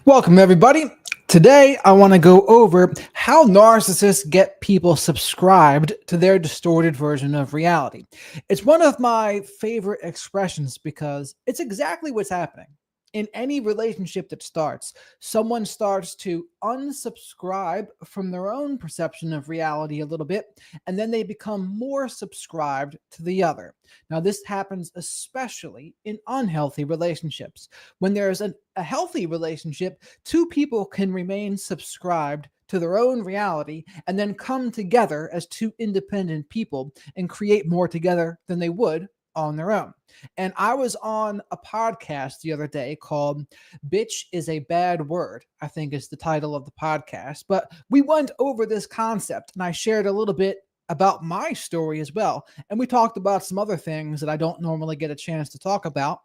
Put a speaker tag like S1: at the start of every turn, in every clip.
S1: Welcome, everybody. Today, I want to go over how narcissists get people subscribed to their distorted version of reality. It's one of my favorite expressions because it's exactly what's happening. In any relationship that starts, someone starts to unsubscribe from their own perception of reality a little bit, and then they become more subscribed to the other. Now, this happens especially in unhealthy relationships. When there's a healthy relationship, two people can remain subscribed to their own reality and then come together as two independent people and create more together than they would on their own. And I was on a podcast the other day called Bitch is a Bad Word, I think is the title of the podcast. But we went over this concept and I shared a little bit about my story as well. And we talked about some other things that I don't normally get a chance to talk about.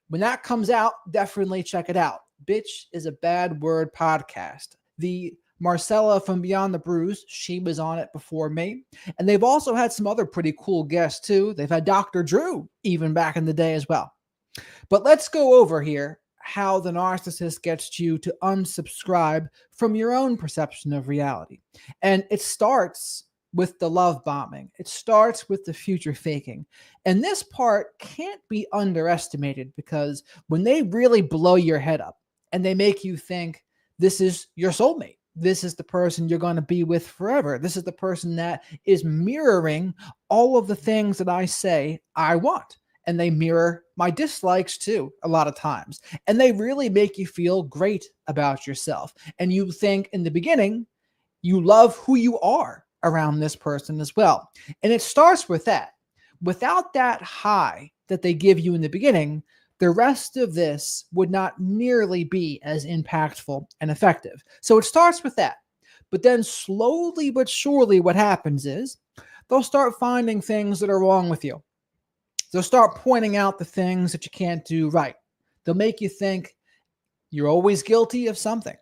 S1: When that comes out, definitely check it out. Bitch is a Bad Word podcast. The Marcella from Beyond the Bruise, she was on it before me. And they've also had some other pretty cool guests too. They've had Dr. Drew even back in the day as well. But let's go over here how the narcissist gets you to unsubscribe from your own perception of reality. And it starts with the love bombing. It starts with the future faking. And this part can't be underestimated because when they really blow your head up and they make you think this is your soulmate, this is the person you're going to be with forever, this is the person that is mirroring all of the things that I say I want. And they mirror my dislikes too, a lot of times. And they really make you feel great about yourself. And you think in the beginning, you love who you are around this person as well. And it starts with that. Without that high that they give you in the beginning, the rest of this would not nearly be as impactful and effective. So it starts with that. But then slowly but surely what happens is they'll start finding things that are wrong with you. They'll start pointing out the things that you can't do right. They'll make you think you're always guilty of something.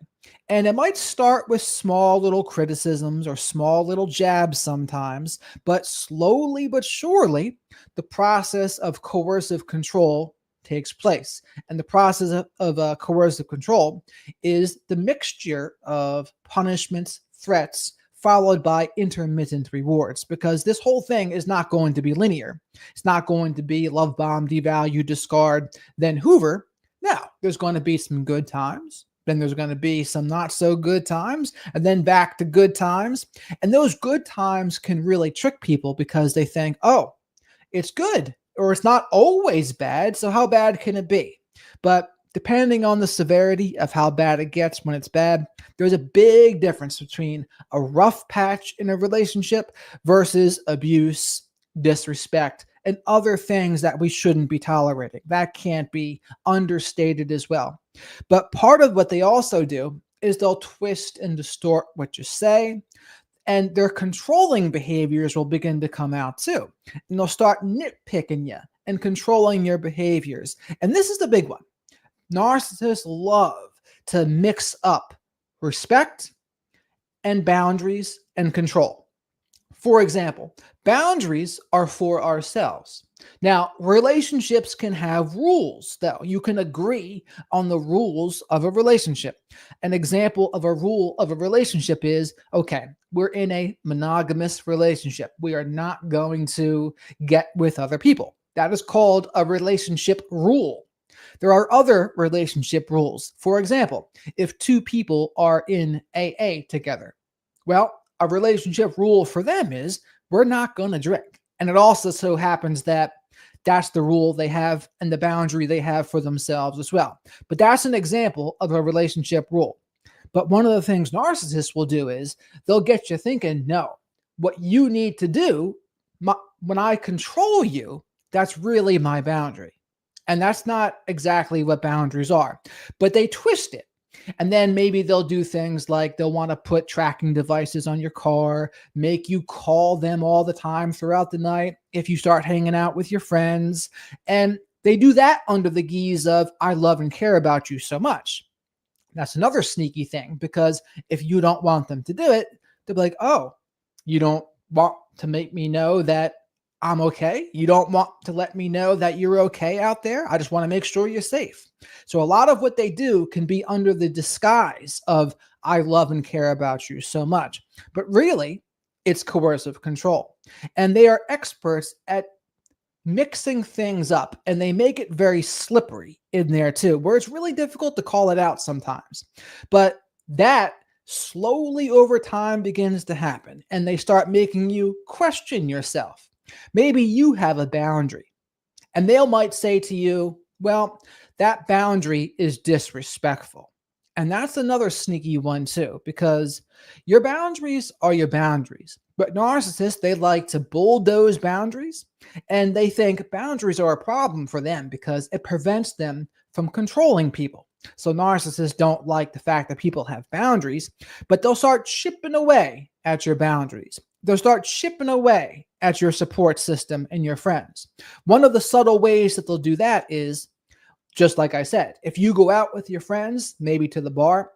S1: And it might start with small little criticisms or small little jabs sometimes, but slowly but surely, the process of coercive control takes place. And the process of coercive control is the mixture of punishments, threats, followed by intermittent rewards, because this whole thing is not going to be linear. It's not going to be love bomb, devalue, discard, then Hoover. Now, there's going to be some good times. Then there's going to be some not so good times, and then back to good times. And those good times can really trick people because they think, oh, it's good, or it's not always bad. So how bad can it be? But depending on the severity of how bad it gets when it's bad, there's a big difference between a rough patch in a relationship versus abuse, disrespect, and other things that we shouldn't be tolerating. That can't be understated as well. But part of what they also do is they'll twist and distort what you say, and their controlling behaviors will begin to come out too. And they'll start nitpicking you and controlling your behaviors. And this is the big one. Narcissists love to mix up respect and boundaries and control. For example, boundaries are for ourselves. Now, relationships can have rules, though. You can agree on the rules of a relationship. An example of a rule of a relationship is, okay, we're in a monogamous relationship. We are not going to get with other people. That is called a relationship rule. There are other relationship rules. For example, if two people are in AA together, well, a relationship rule for them is we're not going to drink. And it also so happens that that's the rule they have and the boundary they have for themselves as well. But that's an example of a relationship rule. But one of the things narcissists will do is they'll get you thinking, no, what you need to do, when I control you, that's really my boundary. And that's not exactly what boundaries are, but they twist it. And then maybe they'll do things like they'll want to put tracking devices on your car, make you call them all the time throughout the night if you start hanging out with your friends. And they do that under the guise of, I love and care about you so much. That's another sneaky thing, because if you don't want them to do it, they'll be like, oh, you don't want to make me know that I'm okay. You don't want to let me know that you're okay out there. I just want to make sure you're safe. So a lot of what they do can be under the disguise of I love and care about you so much. But really, it's coercive control. And they are experts at mixing things up, and they make it very slippery in there too, where it's really difficult to call it out sometimes. But that slowly over time begins to happen, and they start making you question yourself. Maybe you have a boundary, and they might say to you, well, that boundary is disrespectful. And that's another sneaky one too, because your boundaries are your boundaries. But narcissists, they like to bulldoze boundaries, and they think boundaries are a problem for them because it prevents them from controlling people. So narcissists don't like the fact that people have boundaries, but they'll start chipping away at your boundaries. They'll start chipping away at your support system and your friends. One of the subtle ways that they'll do that is, just like I said, if you go out with your friends, maybe to the bar,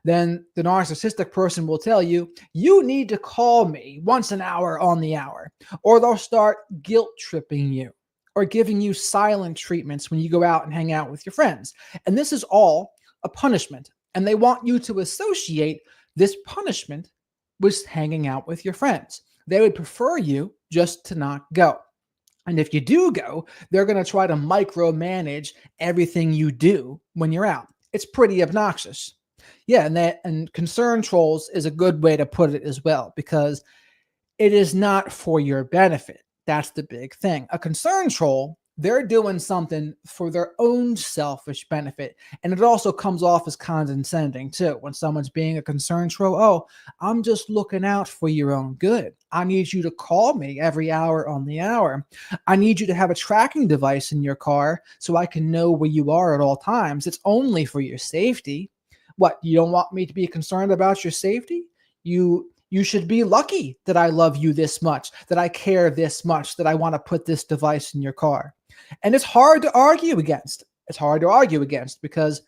S1: then the narcissistic person will tell you, you need to call me once an hour on the hour. Or they'll start guilt tripping you or giving you silent treatments when you go out and hang out with your friends. And this is all a punishment. And they want you to associate this punishment with hanging out with your friends. They would prefer you just to not go. And if you do go, they're going to try to micromanage everything you do when you're out. It's pretty obnoxious. Yeah, and concern trolls is a good way to put it as well, because it is not for your benefit. That's the big thing. A concern troll, they're doing something for their own selfish benefit. And it also comes off as condescending too. When someone's being a concern troll, oh, I'm just looking out for your own good. I need you to call me every hour on the hour. I need you to have a tracking device in your car so I can know where you are at all times. It's only for your safety. What, you don't want me to be concerned about your safety? You should be lucky that I love you this much, that I care this much, that I want to put this device in your car. And it's hard to argue against. It's hard to argue against because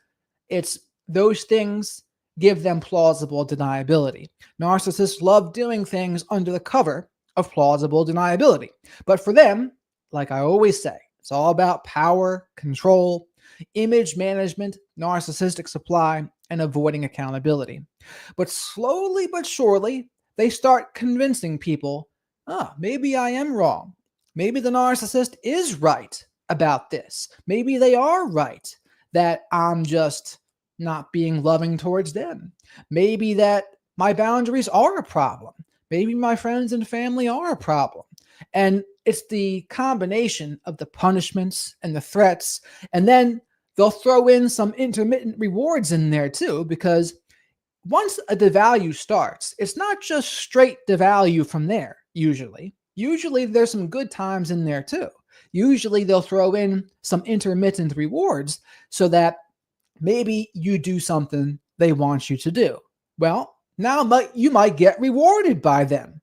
S1: it's those things give them plausible deniability. Narcissists love doing things under the cover of plausible deniability. But for them, like I always say, it's all about power, control, image management, narcissistic supply, and avoiding accountability. But slowly but surely, they start convincing people, maybe I am wrong. Maybe the narcissist is right about this. Maybe they are right that I'm just not being loving towards them. Maybe that my boundaries are a problem. Maybe my friends and family are a problem. And it's the combination of the punishments and the threats. And then they'll throw in some intermittent rewards in there too, because once a devalue starts, it's not just straight devalue from there, usually. Usually there's some good times in there too. Usually they'll throw in some intermittent rewards so that maybe you do something they want you to do. Well, now you might get rewarded by them.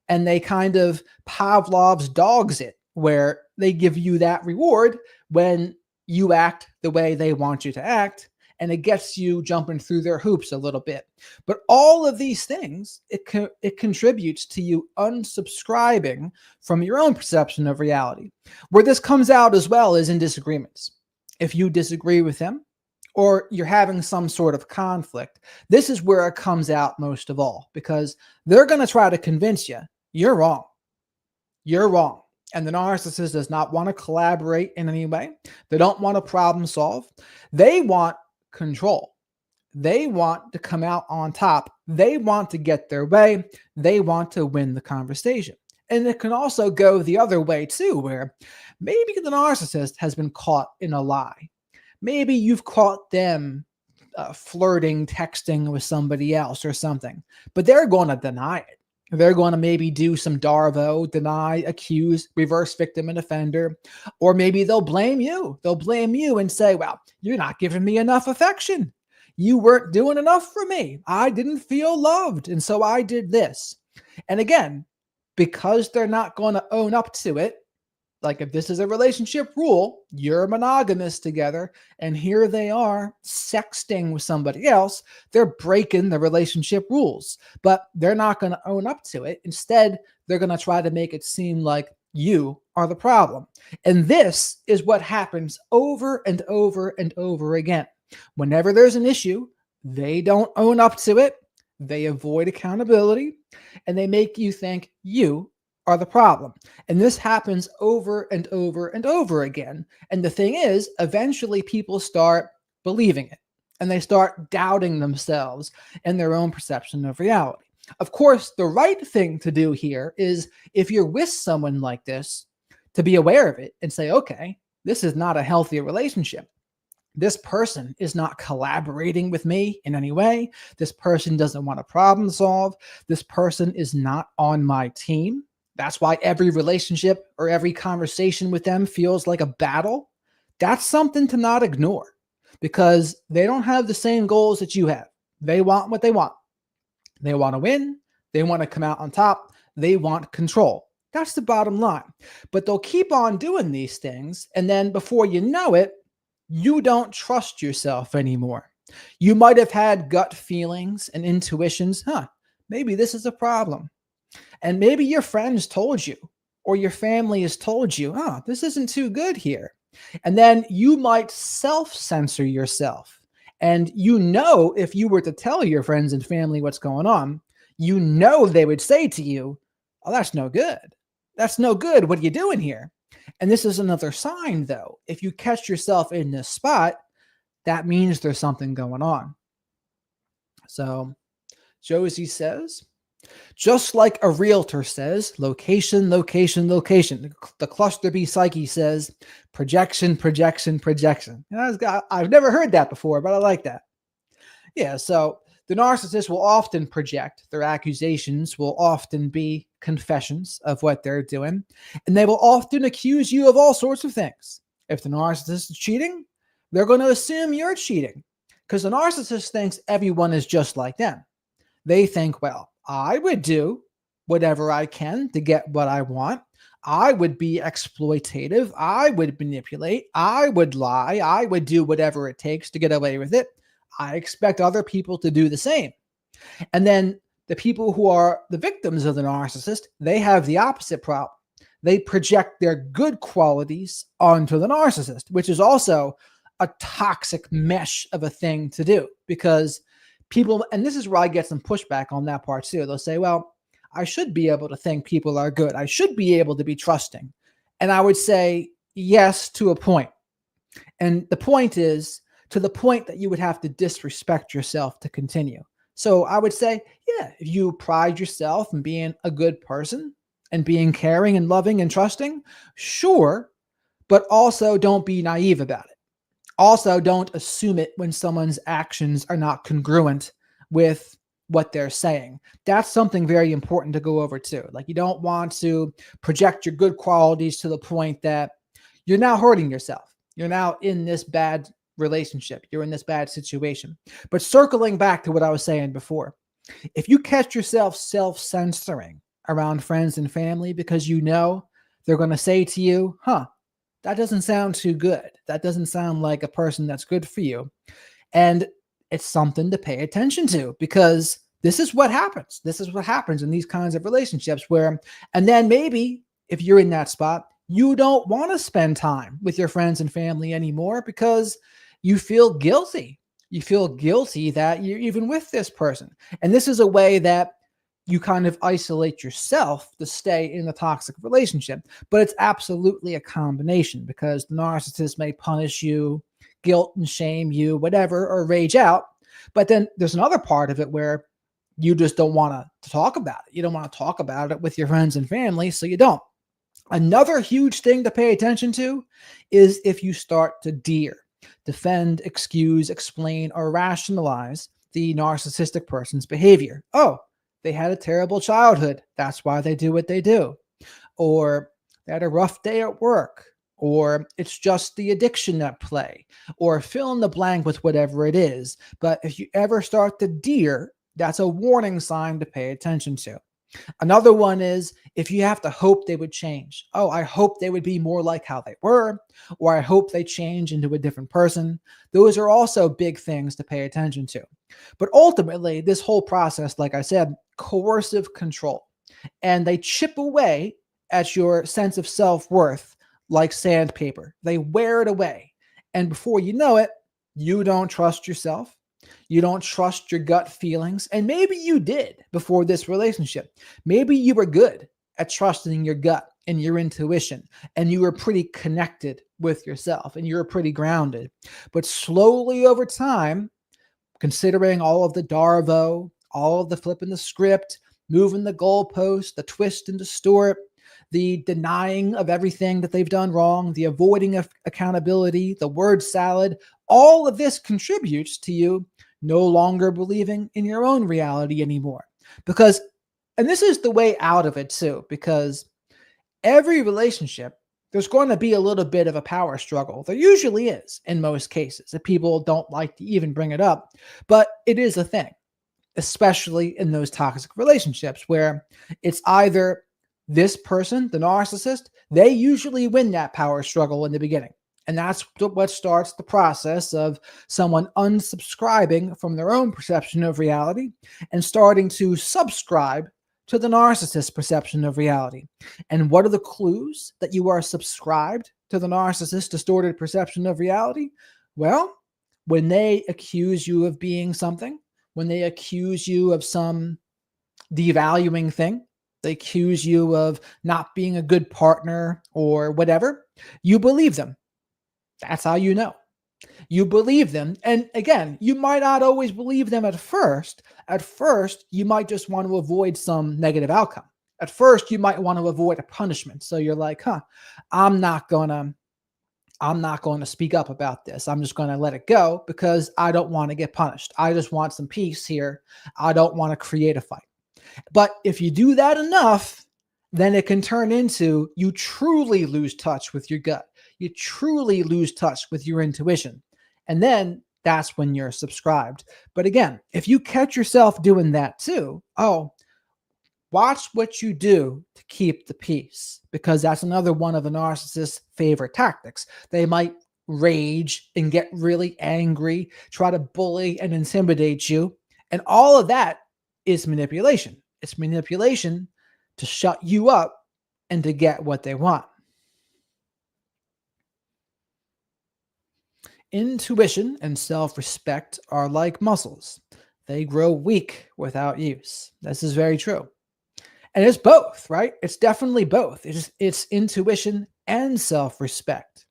S1: And they kind of Pavlov's dogs it, where they give you that reward when you act the way they want you to act, and it gets you jumping through their hoops a little bit. But all of these things, it contributes to you unsubscribing from your own perception of reality. Where this comes out as well is in disagreements. If you disagree with them, or you're having some sort of conflict, this is where it comes out most of all, because they're going to try to convince you you're wrong. You're wrong. And the narcissist does not want to collaborate in any way. They don't want to problem solve. They want control. They want to come out on top. They want to get their way. They want to win the conversation. And it can also go the other way too, where maybe the narcissist has been caught in a lie. Maybe you've caught them flirting, texting with somebody else or something, but they're going to deny it. They're going to maybe do some Darvo, deny, accuse, reverse victim and offender, or maybe they'll blame you. They'll blame you and say, well, you're not giving me enough affection. You weren't doing enough for me. I didn't feel loved, and so I did this. And again, because they're not going to own up to it, like if this is a relationship rule, you're monogamous together, and here they are sexting with somebody else, they're breaking the relationship rules, but they're not going to own up to it. Instead, they're going to try to make it seem like You are the problem. And this is what happens over and over and over again. Whenever there's an issue, they don't own up to it, they avoid accountability, and they make you think you are the problem. And this happens over and over and over again. And the thing is, eventually people start believing it and they start doubting themselves and their own perception of reality. Of course, the right thing to do here is, if you're with someone like this, to be aware of it and say, okay, this is not a healthy relationship. This person is not collaborating with me in any way. This person doesn't want to problem solve. This person is not on my team. That's why every relationship or every conversation with them feels like a battle. That's something to not ignore, because they don't have the same goals that you have. They want what they want. They want to win. They want to come out on top. They want control. That's the bottom line. But they'll keep on doing these things. And then before you know it, you don't trust yourself anymore. You might have had gut feelings and intuitions. Maybe this is a problem. And maybe your friends told you, or your family has told you, this isn't too good here. And then you might self-censor yourself. And if you were to tell your friends and family what's going on, they would say to you, oh, that's no good. That's no good. What are you doing here? And this is another sign, though. If you catch yourself in this spot, that means there's something going on. So Josie says, just like a realtor says, location, location, location. The cluster B psyche says, projection, projection, projection. I've never heard that before, but I like that. Yeah, so the narcissist will often project. Their accusations will often be confessions of what they're doing. And they will often accuse you of all sorts of things. If the narcissist is cheating, they're going to assume you're cheating, because the narcissist thinks everyone is just like them. They think, well, I would do whatever I can to get what I want. I would be exploitative. I would manipulate. I would lie. I would do whatever it takes to get away with it. I expect other people to do the same. And then the people who are the victims of the narcissist, they have the opposite problem. They project their good qualities onto the narcissist, which is also a toxic mesh of a thing to do, because people, and this is where I get some pushback on that part too. They'll say, well, I should be able to think people are good. I should be able to be trusting. And I would say, yes, to a point. And the point is, to the point that you would have to disrespect yourself to continue. So I would say, yeah, if you pride yourself in being a good person and being caring and loving and trusting, sure, but also don't be naive about it. Also, don't assume it when someone's actions are not congruent with what they're saying. That's something very important to go over too. Like, you don't want to project your good qualities to the point that you're now hurting yourself. You're now in this bad relationship. You're in this bad situation. But circling back to what I was saying before, if you catch yourself self-censoring around friends and family because they're going to say to you, that doesn't sound too good. That doesn't sound like a person that's good for you. And it's something to pay attention to, because this is what happens. This is what happens in these kinds of relationships and then maybe if you're in that spot, you don't want to spend time with your friends and family anymore because you feel guilty. You feel guilty that you're even with this person. And this is a way that you kind of isolate yourself to stay in the toxic relationship. But it's absolutely a combination, because the narcissist may punish you, guilt and shame you, whatever, or rage out. But then there's another part of it where you just don't want to talk about it. You don't want to talk about it with your friends and family, so you don't. Another huge thing to pay attention to is if you start to defend, excuse, explain, or rationalize the narcissistic person's behavior. Oh, they had a terrible childhood. That's why they do what they do. Or they had a rough day at work. Or it's just the addiction at play. Or fill in the blank with whatever it is. But if you ever start to that's a warning sign to pay attention to. Another one is if you have to hope they would change. Oh, I hope they would be more like how they were, or I hope they change into a different person. Those are also big things to pay attention to. But ultimately, this whole process, like I said, coercive control. And they chip away at your sense of self-worth like sandpaper. They wear it away. And before you know it, you don't trust yourself. You don't trust your gut feelings. And maybe you did before this relationship. Maybe you were good at trusting your gut and your intuition, and you were pretty connected with yourself and you were pretty grounded. But slowly over time, considering all of the Darvo, all of the flipping the script, moving the goalpost, the twist and distort, the denying of everything that they've done wrong, the avoiding of accountability, the word salad, all of this contributes to you no longer believing in your own reality anymore. Because, and this is the way out of it too, because every relationship, there's going to be a little bit of a power struggle. There usually is in most cases. If people don't like to even bring it up, but it is a thing, especially in those toxic relationships where it's either this person, the narcissist, they usually win that power struggle in the beginning. And that's what starts the process of someone unsubscribing from their own perception of reality and starting to subscribe to the narcissist's perception of reality. And what are the clues that you are subscribed to the narcissist's distorted perception of reality? Well, when they accuse you of being something, when they accuse you of some devaluing thing, they accuse you of not being a good partner or whatever, you believe them. That's how you know. You believe them. And again, you might not always believe them at first. At first, you might just want to avoid some negative outcome. At first, you might want to avoid a punishment. So you're like, I'm not going to speak up about this. I'm just going to let it go because I don't want to get punished. I just want some peace here. I don't want to create a fight. But if you do that enough, then it can turn into you truly lose touch with your gut. You truly lose touch with your intuition. And then that's when you're subscribed. But again, if you catch yourself doing that too, watch what you do to keep the peace, because that's another one of the narcissist's favorite tactics. They might rage and get really angry, try to bully and intimidate you. And all of that is manipulation. It's manipulation to shut you up and to get what they want. Intuition and self-respect are like muscles. They grow weak without use. This is very true. And it's both, right? It's definitely both. It's intuition and self-respect.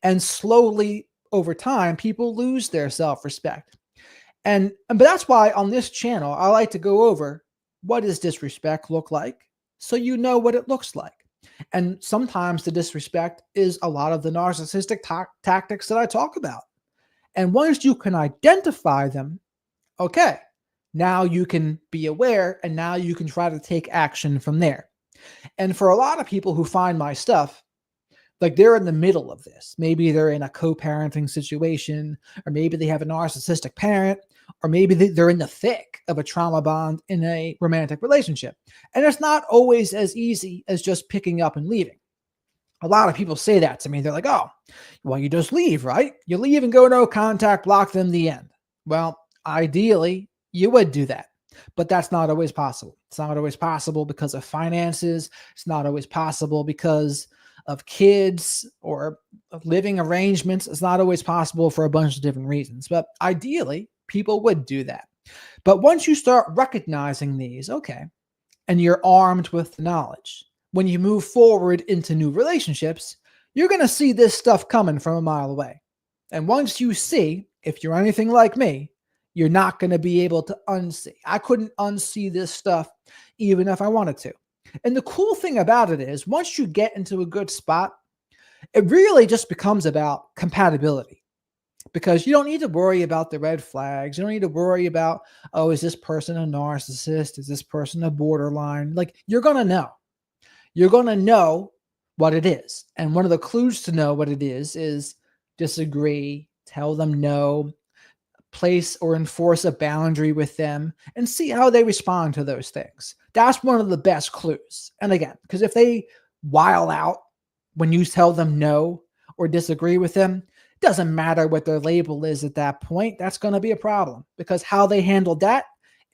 S1: And slowly over time, people lose their self-respect. But that's why on this channel, I like to go over what does disrespect look like so you know what it looks like. And sometimes the disrespect is a lot of the narcissistic tactics that I talk about. And once you can identify them, okay, now you can be aware and now you can try to take action from there. And for a lot of people who find my stuff, like they're in the middle of this. Maybe they're in a co-parenting situation, or maybe they have a narcissistic parent, or maybe they're in the thick of a trauma bond in a romantic relationship. And it's not always as easy as just picking up and leaving. A lot of people say that to me. They're like, oh, well, you just leave, right? You leave and go no contact, block them, the end. Well, ideally, you would do that. But that's not always possible. It's not always possible because of finances. It's not always possible because of kids or living arrangements. It's not always possible for a bunch of different reasons. But ideally, people would do that. But once you start recognizing these, okay, and you're armed with the knowledge, when you move forward into new relationships, you're going to see this stuff coming from a mile away. And once you see, if you're anything like me, you're not going to be able to unsee. I couldn't unsee this stuff even if I wanted to. And the cool thing about it is once you get into a good spot, it really just becomes about compatibility, because you don't need to worry about the red flags. You don't need to worry about, oh, is this person a narcissist? Is this person a borderline? Like, you're going to know. You're going to know what it is. And one of the clues to know what it is disagree, tell them no, place or enforce a boundary with them, and see how they respond to those things. That's one of the best clues. And again, because if they wild out when you tell them no or disagree with them, it doesn't matter what their label is at that point. That's going to be a problem, because how they handled that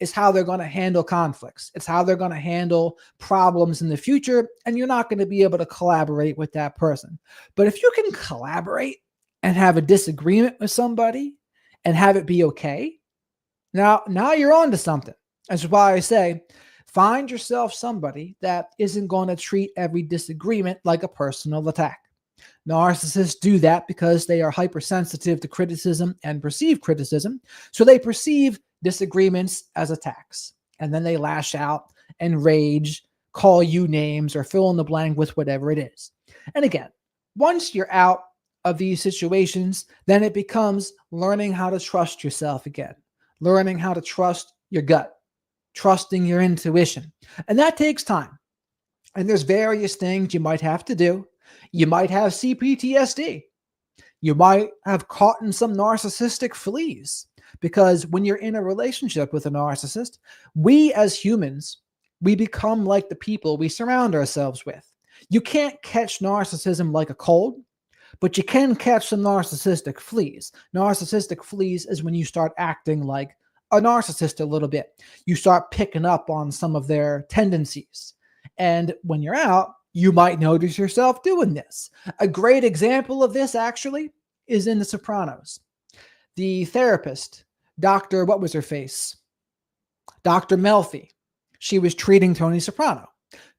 S1: is how they're going to handle conflicts. It's how they're going to handle problems in the future. And you're not going to be able to collaborate with that person. But if you can collaborate and have a disagreement with somebody and have it be okay, now you're on to something. That's why I say, find yourself somebody that isn't going to treat every disagreement like a personal attack. Narcissists do that because they are hypersensitive to criticism and perceive criticism. So they perceive disagreements as attacks. And then they lash out and rage, call you names, or fill in the blank with whatever it is. And again, once you're out of these situations, then it becomes learning how to trust yourself again, learning how to trust your gut, trusting your intuition. And that takes time. And there's various things you might have to do. You might have CPTSD. You might have caught in some narcissistic fleas, because when you're in a relationship with a narcissist, we as humans, we become like the people we surround ourselves with. You can't catch narcissism like a cold, but you can catch some narcissistic fleas. Narcissistic fleas is when you start acting like a narcissist a little bit. You start picking up on some of their tendencies. And when you're out, you might notice yourself doing this. A great example of this actually is in The Sopranos. The therapist, Dr. What was her face? Dr. Melfi. She was treating Tony Soprano.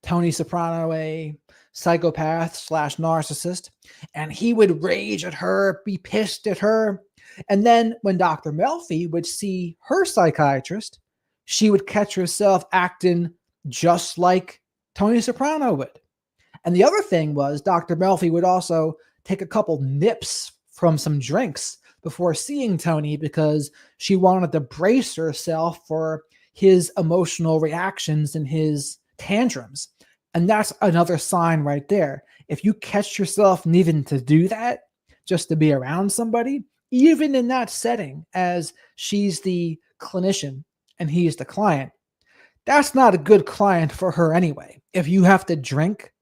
S1: Tony Soprano, a psychopath slash narcissist, and he would rage at her, be pissed at her. And then when Dr. Melfi would see her psychiatrist, she would catch herself acting just like Tony Soprano would. And the other thing was Dr. Melfi would also take a couple nips from some drinks before seeing Tony, because she wanted to brace herself for his emotional reactions and his tantrums. And that's another sign right there. If you catch yourself needing to do that just to be around somebody, even in that setting, as she's the clinician and he's the client, that's not a good client for her anyway. If you have to drink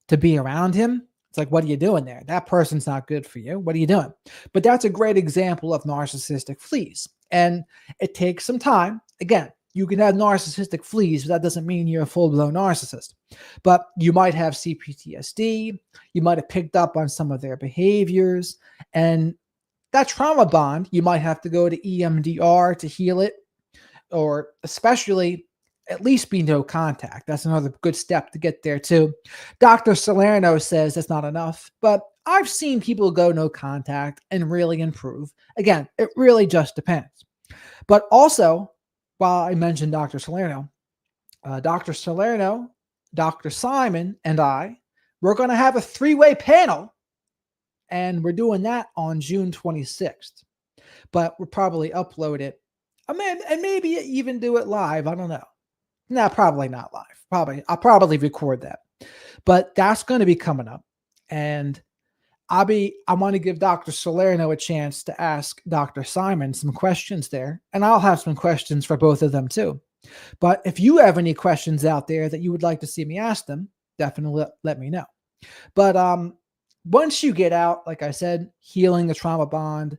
S1: to be around him, it's like, what are you doing there? That person's not good for you. What are you doing? But that's a great example of narcissistic fleas. And it takes some time. Again, you can have narcissistic fleas, but that doesn't mean you're a full-blown narcissist. But you might have CPTSD. You might have picked up on some of their behaviors. And that trauma bond, you might have to go to EMDR to heal it, or especially at least be no contact. That's another good step to get there too. Dr. Salerno says that's not enough, but I've seen people go no contact and really improve. Again, it really just depends. But also, while I mentioned Dr. Salerno, Dr. Salerno, Dr. Simon, and we're going to have a 3-way panel, and we're doing that on June 26th. But we'll probably upload it, and maybe even do it live. I don't know. No, probably not live. I'll probably record that. But that's going to be coming up. And I want to give Dr. Salerno a chance to ask Dr. Simon some questions there. And I'll have some questions for both of them too. But if you have any questions out there that you would like to see me ask them, definitely let me know. But once you get out, like I said, healing the trauma bond,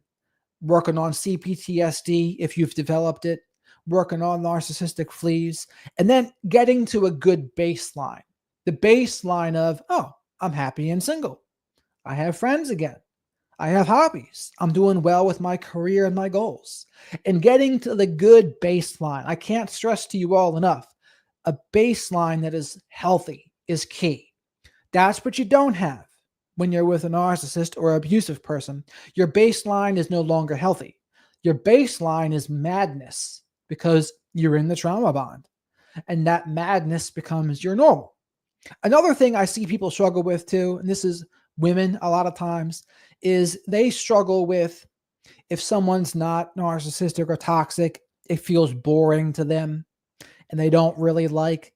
S1: working on CPTSD if you've developed it, working on narcissistic fleas, and then getting to a good baseline. The baseline of, oh, I'm happy and single. I have friends again. I have hobbies. I'm doing well with my career and my goals. And getting to the good baseline, I can't stress to you all enough, a baseline that is healthy is key. That's what you don't have when you're with a narcissist or abusive person. Your baseline is no longer healthy. Your baseline is madness, because you're in the trauma bond, and that madness becomes your normal. Another thing I see people struggle with too, and this is women a lot of times, is they struggle with, if someone's not narcissistic or toxic, it feels boring to them, and they don't really like.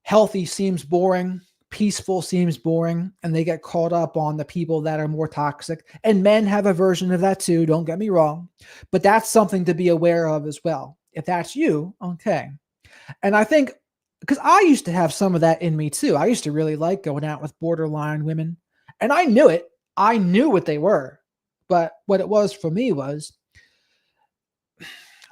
S1: Healthy seems boring, peaceful seems boring, and they get caught up on the people that are more toxic. And men have a version of that too, don't get me wrong, but that's something to be aware of as well. If that's you, okay. And I think, because I used to have some of that in me too. I used to really like going out with borderline women, and I knew it. I knew what they were, but what it was for me was,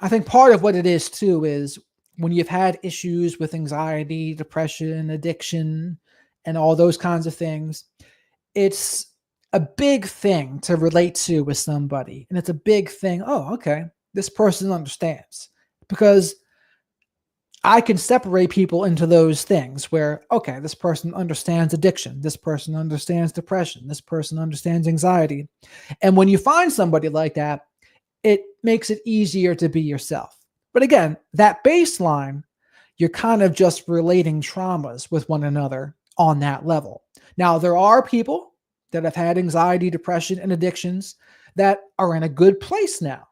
S1: I think part of what it is too is when you've had issues with anxiety, depression, addiction, and all those kinds of things, it's a big thing to relate to with somebody. And it's a big thing. Oh, okay. This person understands. Because I can separate people into those things where, okay, this person understands addiction. This person understands depression. This person understands anxiety. And when you find somebody like that, it makes it easier to be yourself. But again, that baseline, you're kind of just relating traumas with one another on that level. Now, there are people that have had anxiety, depression, and addictions that are in a good place now.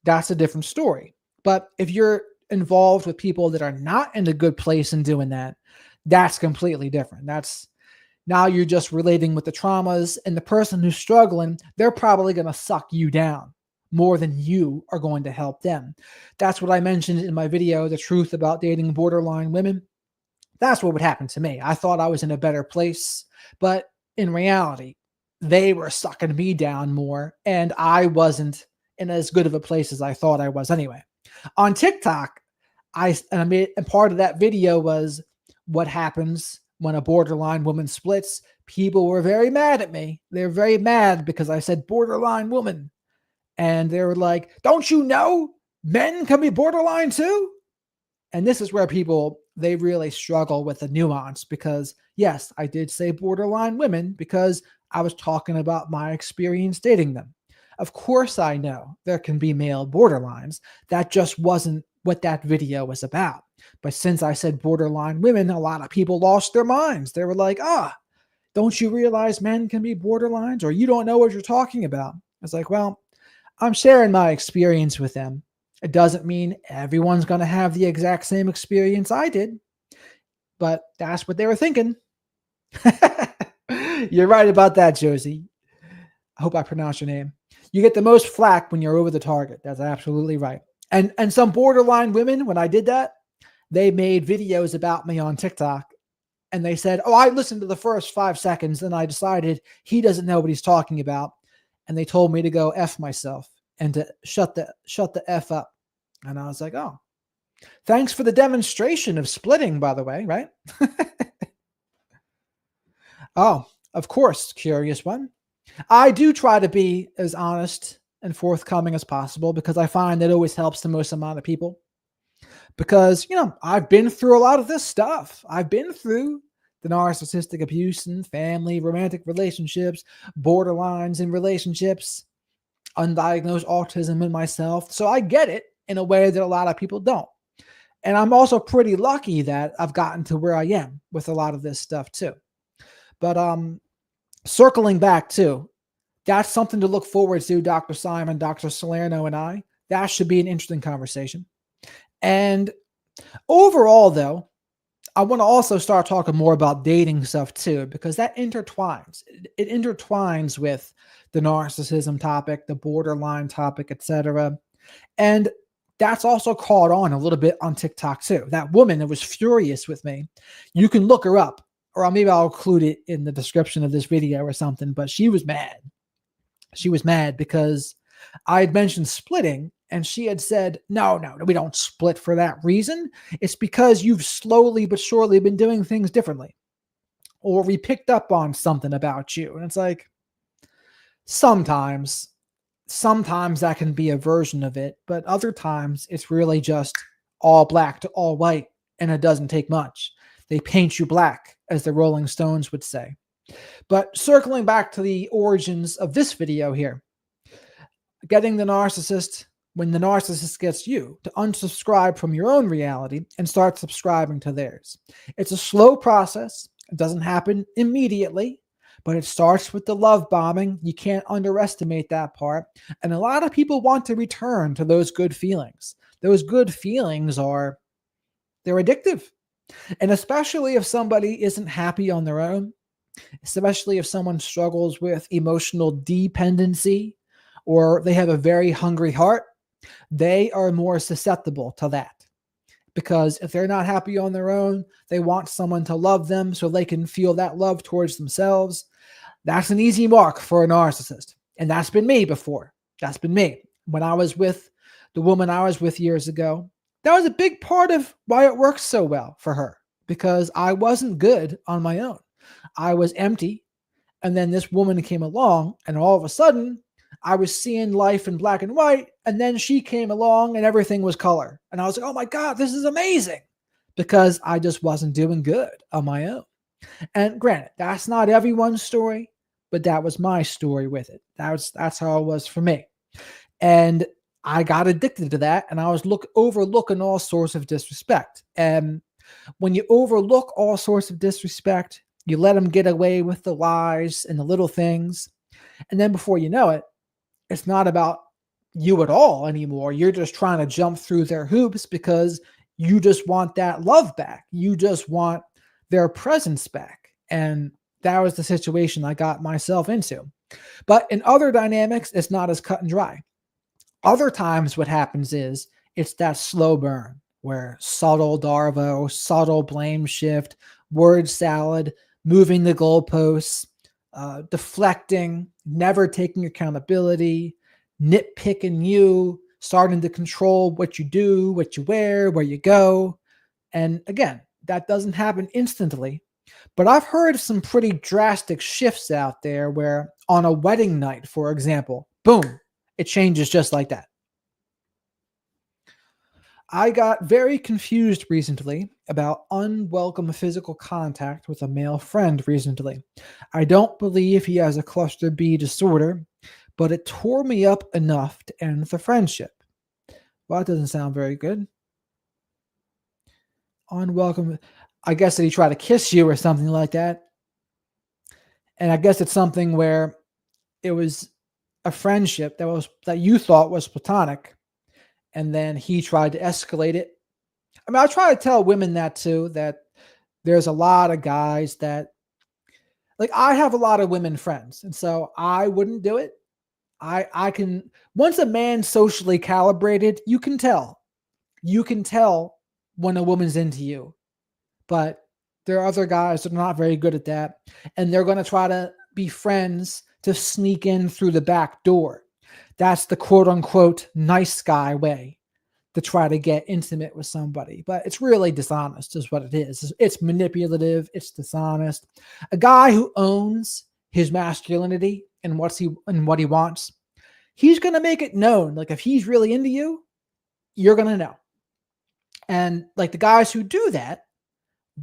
S1: That's a different story. But if you're involved with people that are not in a good place in doing that, that's completely different. That's now you're just relating with the traumas, and the person who's struggling, they're probably going to suck you down more than you are going to help them. That's what I mentioned in my video, The Truth About Dating Borderline Women. That's what would happen to me. I thought I was in a better place, but in reality, they were sucking me down more, and I wasn't in as good of a place as I thought I was anyway. On TikTok, and part of that video was what happens when a borderline woman splits. People were very mad at me. They're very mad because I said borderline woman. And they were like, don't you know men can be borderline too? And this is where people, they really struggle with the nuance because, yes, I did say borderline women because I was talking about my experience dating them. Of course, I know there can be male borderlines. That just wasn't what that video was about. But since I said borderline women, a lot of people lost their minds. They were like, don't you realize men can be borderlines, or you don't know what you're talking about? I was like, well, I'm sharing my experience with them. It doesn't mean everyone's going to have the exact same experience I did, but that's what they were thinking. You're right about that, Josie. I hope I pronounced your name. You get the most flack when you're over the target. That's absolutely right. And some borderline women, when I did that, they made videos about me on TikTok, and they said, oh, I listened to the first 5 seconds and I decided he doesn't know what he's talking about. And they told me to go F myself and to shut the F up. And I was like, oh, thanks for the demonstration of splitting, by the way, right? Oh, of course, curious one. I do try to be as honest and forthcoming as possible because I find that always helps the most amount of people. Because, I've been through a lot of this stuff. I've been through the narcissistic abuse in family, romantic relationships, borderlines in relationships, undiagnosed autism in myself. So I get it in a way that a lot of people don't. And I'm also pretty lucky that I've gotten to where I am with a lot of this stuff too. But circling back too, that's something to look forward to, Dr. Simon, Dr. Salerno, and I. That should be an interesting conversation. And overall, though, I want to also start talking more about dating stuff too, because that intertwines. It intertwines with the narcissism topic, the borderline topic, etc. And that's also caught on a little bit on TikTok too. That woman that was furious with me, you can look her up, or maybe I'll include it in the description of this video or something, but she was mad. She was mad because I had mentioned splitting, and she had said, no, we don't split for that reason. It's because you've slowly but surely been doing things differently. Or we picked up on something about you. And it's like, sometimes that can be a version of it, but other times it's really just all black to all white, and it doesn't take much. They paint you black, as the Rolling Stones would say. But circling back to the origins of this video here, getting the narcissist, when the narcissist gets you to unsubscribe from your own reality and start subscribing to theirs. It's a slow process. It doesn't happen immediately, but it starts with the love bombing. You can't underestimate that part. And a lot of people want to return to those good feelings. Those good feelings they're addictive. And especially if somebody isn't happy on their own, especially if someone struggles with emotional dependency, or they have a very hungry heart, they are more susceptible to that. Because if they're not happy on their own, they want someone to love them so they can feel that love towards themselves. That's an easy mark for a narcissist. And that's been me before. That's been me. When I was with the woman I was with years ago, that was a big part of why it worked so well for her, because I wasn't good on my own. I was empty. And then this woman came along, and all of a sudden, I was seeing life in black and white. And then she came along, and everything was color. And I was like, oh my God, this is amazing, because I just wasn't doing good on my own. And granted, that's not everyone's story, but that was my story with it. That's how it was for me. And I got addicted to that, and I was overlooking all sorts of disrespect. And when you overlook all sorts of disrespect, you let them get away with the lies and the little things, and then before you know it, it's not about you at all anymore. You're just trying to jump through their hoops because you just want that love back. You just want their presence back. And that was the situation I got myself into. But in other dynamics, it's not as cut and dry. Other times, what happens is it's that slow burn where subtle Darvo, subtle blame shift, word salad, moving the goalposts, deflecting, never taking accountability, nitpicking you, starting to control what you do, what you wear, where you go. And again, that doesn't happen instantly. But I've heard some pretty drastic shifts out there where on a wedding night, for example, boom, it changes just like that. I got very confused recently about unwelcome physical contact with a male friend recently. I don't believe he has a cluster B disorder, but it tore me up enough to end the friendship. Well, that doesn't sound very good. Unwelcome. I guess that he tried to kiss you or something like that. And I guess it's something where it was a friendship that you thought was platonic, and then he tried to escalate it. I mean, I try to tell women that too, that there's a lot of guys that, like, I have a lot of women friends, and so I wouldn't do it. I can, once a man's socially calibrated, you can tell. You can tell when a woman's into you. But there are other guys that are not very good at that, and they're going to try to be friends to sneak in through the back door. That's the quote unquote nice guy way to try to get intimate with somebody. But it's really dishonest, is what it is. It's manipulative, it's dishonest. A guy who owns his masculinity and what he wants, he's going to make it known. Like, if he's really into you, you're going to know. And like the guys who do that,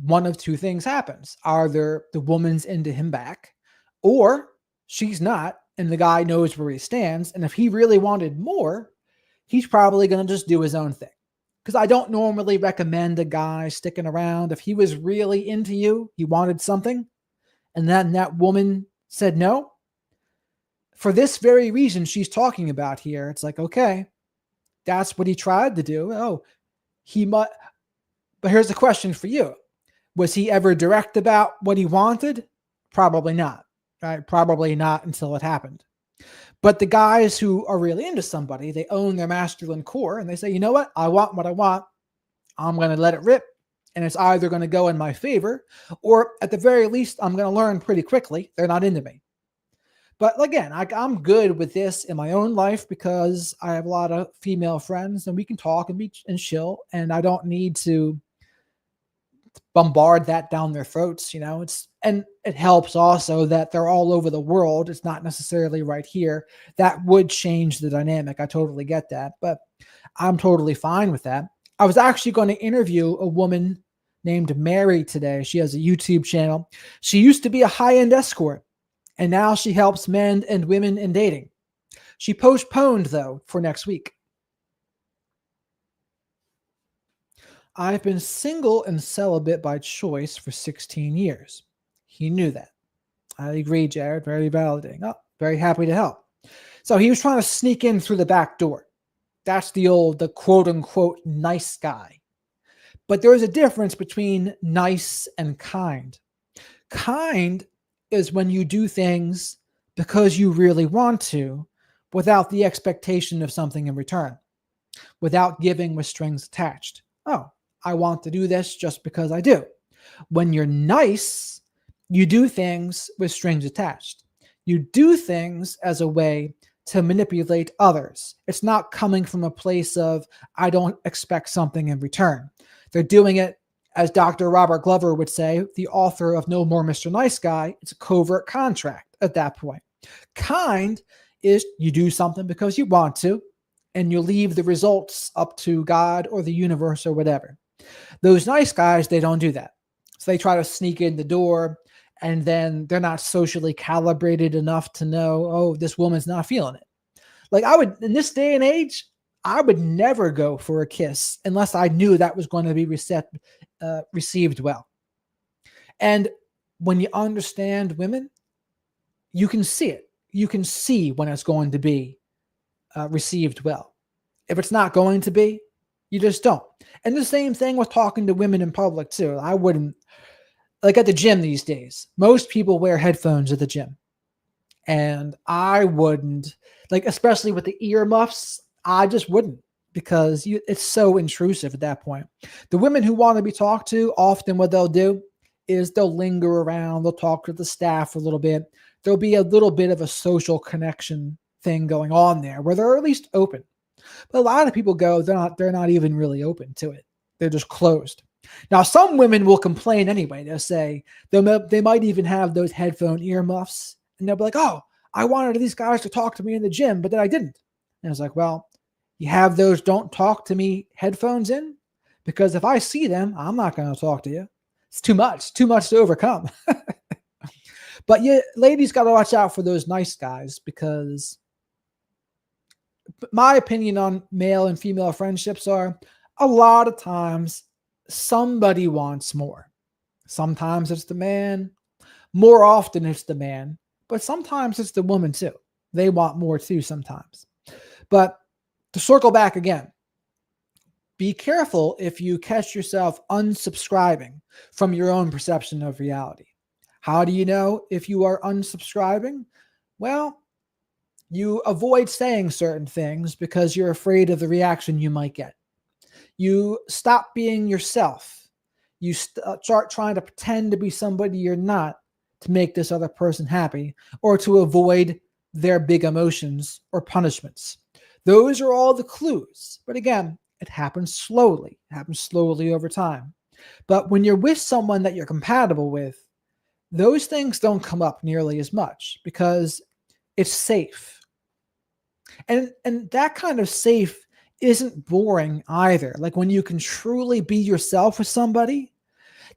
S1: one of two things happens. Either the woman's into him back, or she's not, and the guy knows where he stands. And if he really wanted more, he's probably going to just do his own thing. Because I don't normally recommend a guy sticking around. If he was really into you, he wanted something, and then that woman said no, for this very reason she's talking about here, it's like, okay, that's what he tried to do. Oh, he might. But here's the question for you. Was he ever direct about what he wanted? Probably not, right? Probably not until it happened. But the guys who are really into somebody, they own their masculine core, and they say, you know what? I want what I want. I'm going to let it rip. And it's either going to go in my favor, or at the very least, I'm going to learn pretty quickly they're not into me. But again, I'm good with this in my own life because I have a lot of female friends, and we can talk and be and chill, and I don't need to bombard that down their throats. And it helps also that they're all over the world. It's not necessarily right here. That would change the dynamic. I totally get that, but I'm totally fine with that. I was actually going to interview a woman named Mary today. She has a YouTube channel. She used to be a high-end escort, and now she helps men and women in dating. She postponed, though, for next week. I've been single and celibate by choice for 16 years. He knew that. I agree, Jared. Very validating. Oh, very happy to help. So he was trying to sneak in through the back door. That's the quote unquote nice guy. But there is a difference between nice and kind. Kind is when you do things because you really want to, without the expectation of something in return, without giving with strings attached. Oh, I want to do this just because I do. When you're nice, you do things with strings attached. You do things as a way to manipulate others. It's not coming from a place of, I don't expect something in return. They're doing it, as Dr. Robert Glover would say, the author of No More Mr. Nice Guy. It's a covert contract at that point. Kind is you do something because you want to, and you leave the results up to God or the universe or whatever. Those nice guys, they don't do that. So they try to sneak in the door, and then they're not socially calibrated enough to know, oh, this woman's not feeling it. Like I would, in this day and age, I would never go for a kiss unless I knew that was going to be received well. And when you understand women, you can see it. You can see when it's going to be received well. If it's not going to be, you just don't. And the same thing with talking to women in public too. I wouldn't, like at the gym these days, most people wear headphones at the gym. And I wouldn't, like, especially with the earmuffs, I just wouldn't, because it's so intrusive at that point. The women who want to be talked to, often what they'll do is they'll linger around, they'll talk to the staff a little bit. There'll be a little bit of a social connection thing going on there where they're at least open. But a lot of people go, they're not even really open to it. They're just closed. Now, some women will complain anyway. They'll say, they might even have those headphone earmuffs, and they'll be like, oh, I wanted these guys to talk to me in the gym, but then I didn't. And it's like, well, you have those don't talk to me headphones in? Because if I see them, I'm not going to talk to you. It's too much to overcome. But yeah, ladies got to watch out for those nice guys, because my opinion on male and female friendships are, a lot of times somebody wants more. Sometimes it's the man. More often it's the man. But sometimes it's the woman too. They want more too sometimes. But to circle back again, be careful if you catch yourself unsubscribing from your own perception of reality. How do you know if you are unsubscribing? Well, you avoid saying certain things because you're afraid of the reaction you might get. You stop being yourself. You start trying to pretend to be somebody you're not to make this other person happy, or to avoid their big emotions or punishments. Those are all the clues. But again, it happens slowly. It happens slowly over time. But when you're with someone that you're compatible with, those things don't come up nearly as much because it's safe. And that kind of safe isn't boring either. Like when you can truly be yourself with somebody,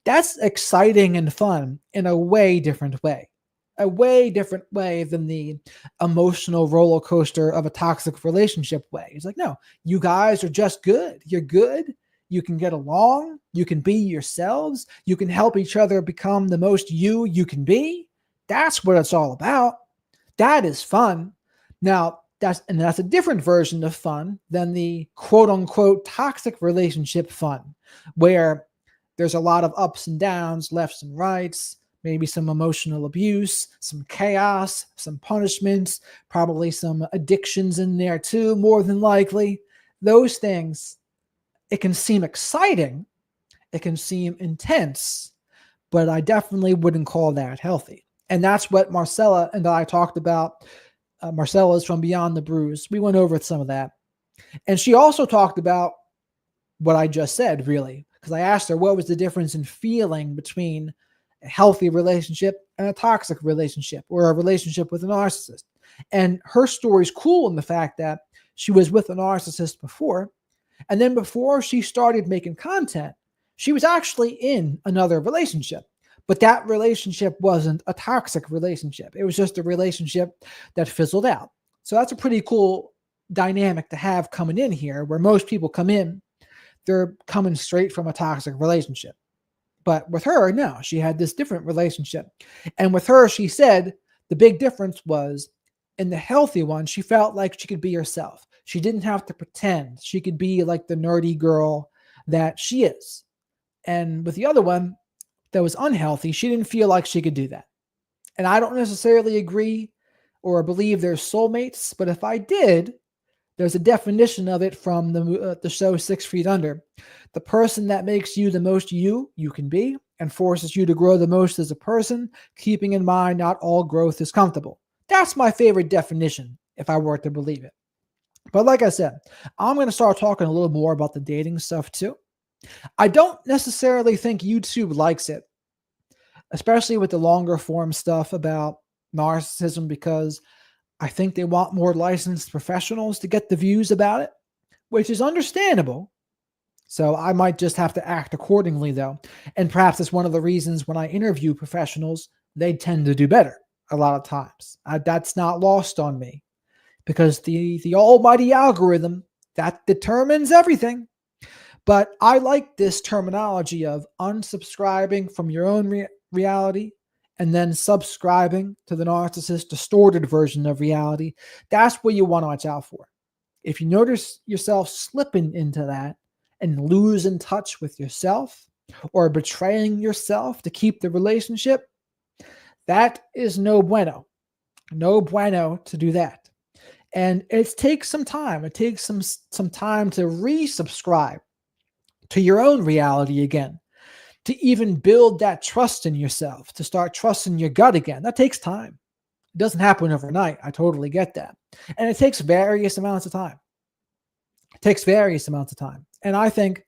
S1: that's exciting and fun in a way different way. A way different way than the emotional roller coaster of a toxic relationship way. It's like, no, you guys are just good. You're good. You can get along. You can be yourselves. You can help each other become the most you can be. That's what it's all about. That is fun. Now, that's a different version of fun than the quote unquote toxic relationship fun, where there's a lot of ups and downs, lefts and rights, maybe some emotional abuse, some chaos, some punishments, probably some addictions in there too, more than likely. Those things, it can seem exciting, it can seem intense, but I definitely wouldn't call that healthy. And that's what Marcella and I talked about. Marcella is from Beyond the Bruise. We went over some of that. And she also talked about what I just said, really, because I asked her what was the difference in feeling between a healthy relationship and a toxic relationship, or a relationship with a narcissist. And her story's cool in the fact that she was with a narcissist before, and then before she started making content, she was actually in another relationship. But that relationship wasn't a toxic relationship. It was just a relationship that fizzled out. So that's a pretty cool dynamic to have coming in here, where most people come in, they're coming straight from a toxic relationship. But with her, no, she had this different relationship. And with her, she said the big difference was in the healthy one, she felt like she could be herself. She didn't have to pretend. She could be like the nerdy girl that she is. And with the other one that was unhealthy, she didn't feel like she could do that. And I don't necessarily agree or believe they're soulmates, but if I did, there's a definition of it from the show 6 Feet Under. The person that makes you the most you can be and forces you to grow the most as a person, keeping in mind not all growth is comfortable. That's my favorite definition if I were to believe it. But like I said, I'm going to start talking a little more about the dating stuff too. I don't necessarily think YouTube likes it, especially with the longer form stuff about narcissism, because I think they want more licensed professionals to get the views about it, which is understandable. So I might just have to act accordingly, though. And perhaps it's one of the reasons when I interview professionals, they tend to do better a lot of times. That's not lost on me, because the almighty algorithm, that determines everything. But I like this terminology of unsubscribing from your own reality and then subscribing to the narcissist distorted version of reality. That's what you want to watch out for. If you notice yourself slipping into that and losing touch with yourself or betraying yourself to keep the relationship, that is no bueno. No bueno to do that. And it takes some time. It takes some time to resubscribe to your own reality again, to even build that trust in yourself, to start trusting your gut again. That takes time. It doesn't happen overnight. I totally get that. And it takes various amounts of time. It takes various amounts of time. And I think,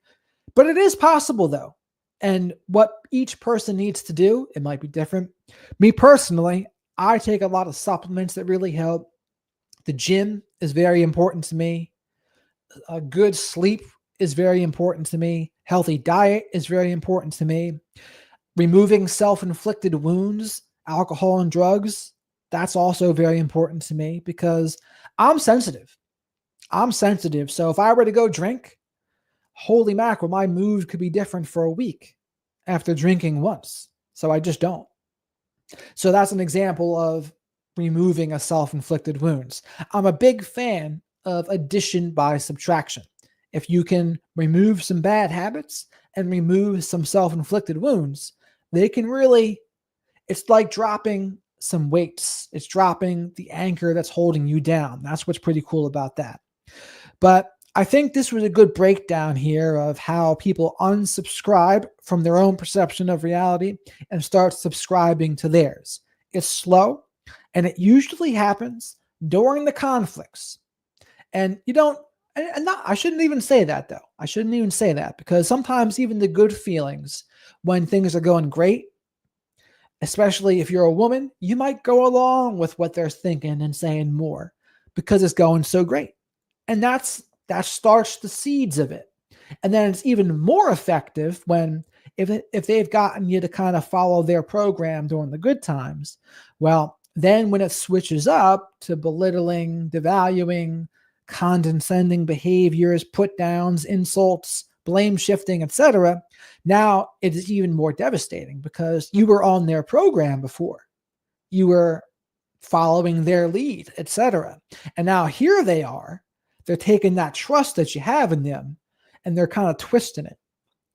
S1: but it is possible though. And what each person needs to do, it might be different. Me personally, I take a lot of supplements that really help. The gym is very important to me. A good sleep is very important to me. Healthy diet is very important to me. Removing self-inflicted wounds, alcohol and drugs, that's also very important to me because I'm sensitive. I'm sensitive. So if I were to go drink, holy mackerel, my mood could be different for a week after drinking once. So I just don't. So that's an example of removing a self-inflicted wounds. I'm a big fan of addition by subtraction. If you can remove some bad habits and remove some self-inflicted wounds, they can really, it's like dropping some weights. It's dropping the anchor that's holding you down. That's what's pretty cool about that. But I think this was a good breakdown here of how people unsubscribe from their own perception of reality and start subscribing to theirs. It's slow, and it usually happens during the conflicts. And you don't, and not, I shouldn't even say that though. I shouldn't even say that, because sometimes even the good feelings, when things are going great, especially if you're a woman, you might go along with what they're thinking and saying more because it's going so great. And that starts the seeds of it. And then it's even more effective when, if they've gotten you to kind of follow their program during the good times, well, then when it switches up to belittling, devaluing, condescending behaviors, put downs, insults, blame shifting, etc., now it is even more devastating because you were on their program before. You were following their lead, etc. And now here they are. They're taking that trust that you have in them and they're kind of twisting it.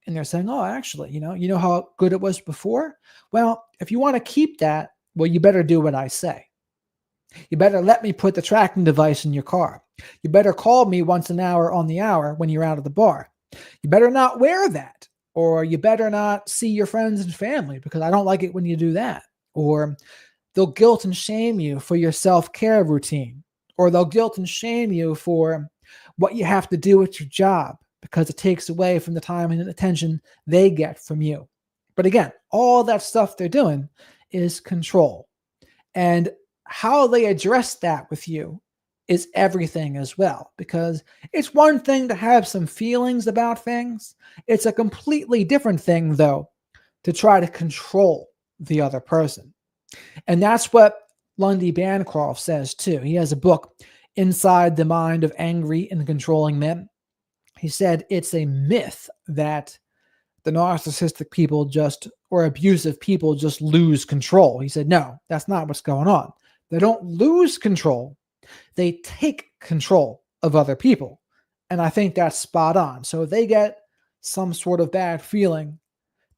S1: And they're saying, oh, actually, you know how good it was before? Well, if you want to keep that, well, you better do what I say. You better let me put the tracking device in your car. You better call me once an hour on the hour when you're out of the bar. You better not wear that. Or you better not see your friends and family because I don't like it when you do that. Or they'll guilt and shame you for your self-care routine. Or they'll guilt and shame you for what you have to do at your job because it takes away from the time and attention they get from you. But again, all that stuff they're doing is control. And how they address that with you is everything as well, because it's one thing to have some feelings about things. It's a completely different thing, though, to try to control the other person. And that's what Lundy Bancroft says, too. He has a book, Inside the Mind of Angry and Controlling Men. He said it's a myth that the narcissistic people or abusive people just lose control. He said, no, that's not what's going on. They don't lose control. They take control of other people. And I think that's spot on. So if they get some sort of bad feeling,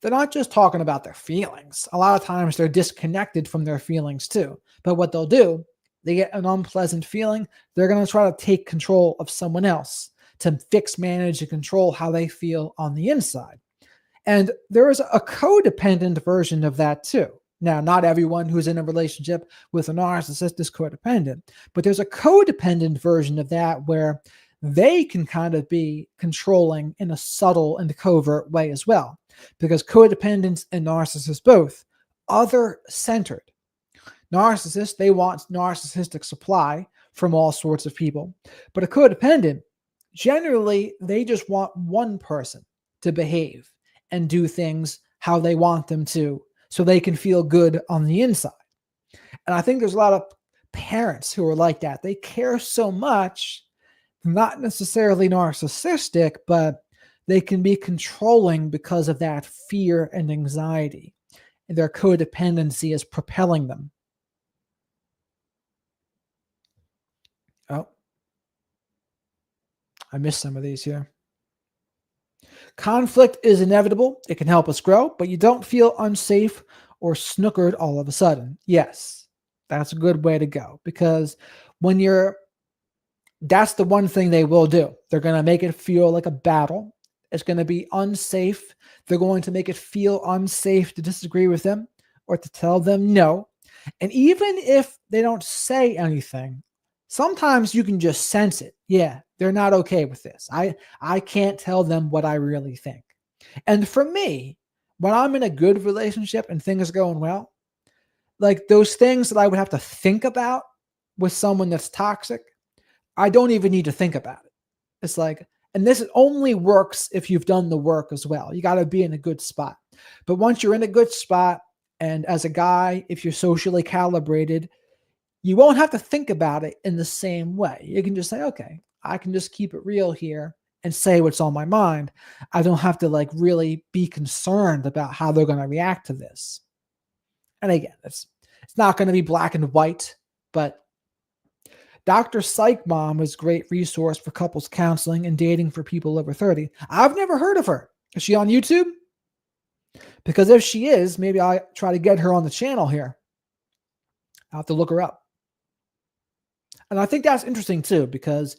S1: they're not just talking about their feelings. A lot of times they're disconnected from their feelings too. But what they'll do, they get an unpleasant feeling, they're going to try to take control of someone else to fix, manage, and control how they feel on the inside. And there is a codependent version of that too. Now, not everyone who's in a relationship with a narcissist is codependent, but there's a codependent version of that where they can kind of be controlling in a subtle and covert way as well, because codependents and narcissists both other centered. Narcissists, they want narcissistic supply from all sorts of people, but a codependent, generally, they just want one person to behave and do things how they want them to so they can feel good on the inside. And I think there's a lot of parents who are like that. They care so much, not necessarily narcissistic, but they can be controlling because of that fear and anxiety. And their codependency is propelling them. Oh, I missed some of these here. Conflict is inevitable. It can help us grow, but you don't feel unsafe or snookered all of a sudden. Yes, that's a good way to go, because when you're, that's the one thing they will do. They're going to make it feel like a battle. It's going to be unsafe. They're going to make it feel unsafe to disagree with them or to tell them no. And even if they don't say anything, sometimes you can just sense it. Yeah, they're not okay with this. I can't tell them what I really think. And for me, when I'm in a good relationship and things are going well, like those things that I would have to think about with someone that's toxic, I don't even need to think about it. It's like, and this only works if you've done the work as well. You got to be in a good spot. But once you're in a good spot, and as a guy, if you're socially calibrated, you won't have to think about it in the same way. You can just say, okay, I can just keep it real here and say what's on my mind. I don't have to like really be concerned about how they're going to react to this. And again, it's not going to be black and white, but Dr. Psych Mom is a great resource for couples counseling and dating for people over 30. I've never heard of her. Is she on YouTube? Because if she is, maybe I'll try to get her on the channel here. I'll have to look her up. And I think that's interesting too, because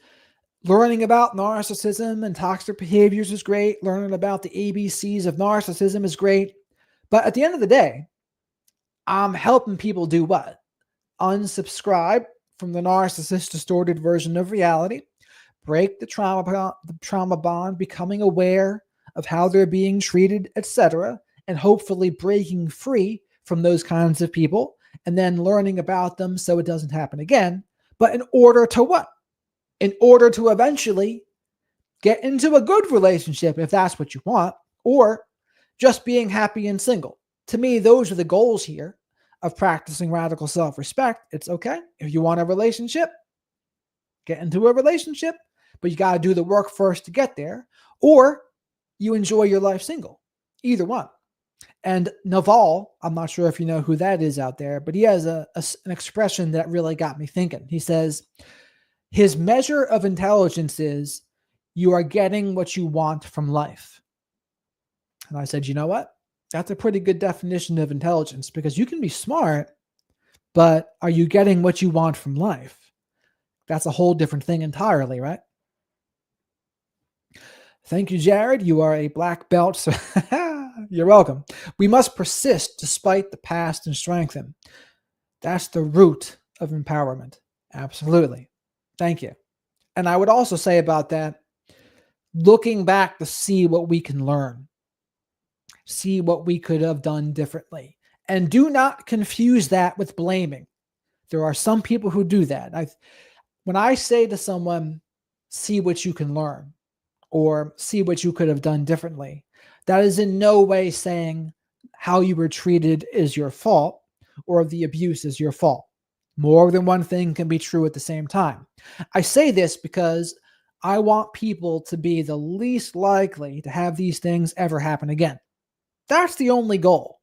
S1: learning about narcissism and toxic behaviors is great. Learning about the ABCs of narcissism is great. But at the end of the day, I'm helping people do what? Unsubscribe from the narcissist distorted version of reality, break the trauma bond, becoming aware of how they're being treated, etc., and hopefully breaking free from those kinds of people, and then learning about them so it doesn't happen again. But in order to what? In order to eventually get into a good relationship, if that's what you want, or just being happy and single. To me, those are the goals here of practicing radical self-respect. It's okay. If you want a relationship, get into a relationship, but you got to do the work first to get there, or you enjoy your life single. Either one. And Naval, I'm not sure if you know who that is out there, but he has an expression that really got me thinking. He says, his measure of intelligence is you are getting what you want from life. And I said, you know what? That's a pretty good definition of intelligence, because you can be smart, but are you getting what you want from life? That's a whole different thing entirely, right? Thank you, Jared. You are a black belt. So you're welcome. We must persist despite the past and strengthen. That's the root of empowerment. Absolutely. Thank you. And I would also say about that, looking back to see what we can learn, see what we could have done differently. And do not confuse that with blaming. There are some people who do that. When I say to someone, see what you can learn, or see what you could have done differently, that is in no way saying how you were treated is your fault or the abuse is your fault. More than one thing can be true at the same time. I say this because I want people to be the least likely to have these things ever happen again. That's the only goal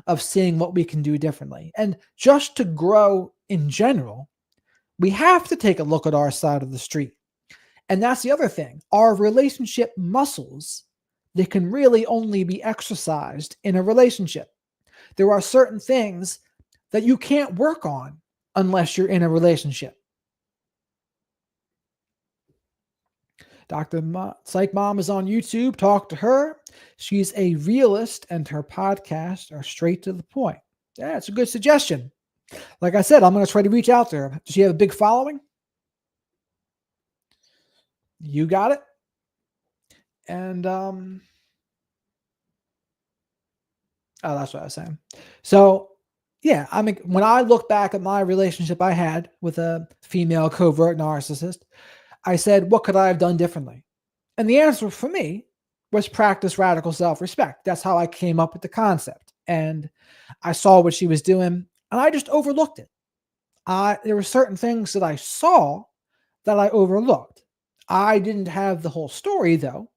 S1: of seeing what we can do differently. And just to grow in general, we have to take a look at our side of the street. And that's the other thing. Our relationship muscles, they can really only be exercised in a relationship. There are certain things that you can't work on unless you're in a relationship. Dr. Psych Mom is on YouTube. Talk to her. She's a realist, and her podcasts are straight to the point. Yeah, it's a good suggestion. Like I said, I'm going to try to reach out to her. Does she have a big following? You got it. And oh, that's what I was saying. So yeah, I mean, when I look back at my relationship I had with a female covert narcissist, I said, what could I have done differently? And the answer for me was practice radical self-respect. That's how I came up with the concept. And I saw what she was doing and I just overlooked it. There were certain things that I saw that I overlooked. I didn't have the whole story though.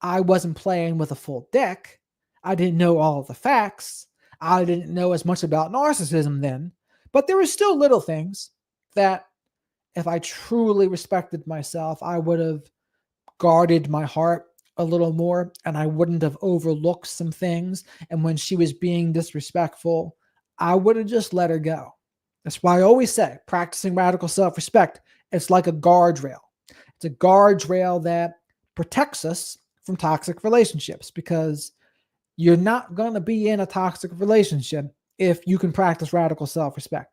S1: I wasn't playing with a full deck. I didn't know all of the facts. I didn't know as much about narcissism then, but there were still little things that if I truly respected myself, I would have guarded my heart a little more and I wouldn't have overlooked some things. And when she was being disrespectful, I would have just let her go. That's why I always say practicing radical self respect, it's like a guardrail. It's a guardrail that protects us from toxic relationships because you're not going to be in a toxic relationship if you can practice radical self respect.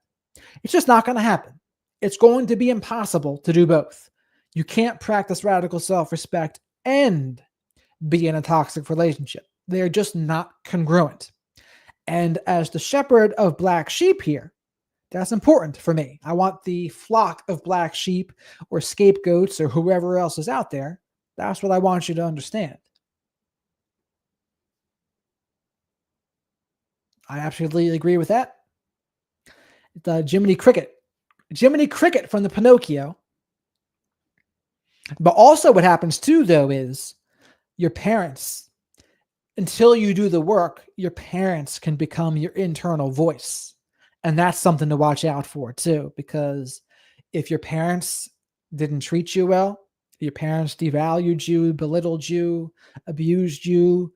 S1: It's just not going to happen. It's going to be impossible to do both. You can't practice radical self respect and be in a toxic relationship. They're just not congruent. And as the shepherd of black sheep here, that's important for me. I want the flock of black sheep or scapegoats or whoever else is out there. That's what I want you to understand. I absolutely agree with that. Jiminy Cricket. Jiminy Cricket from the Pinocchio. But also what happens too, though, is your parents, until you do the work, your parents can become your internal voice. And that's something to watch out for too, because if your parents didn't treat you well, your parents devalued you, belittled you, abused you,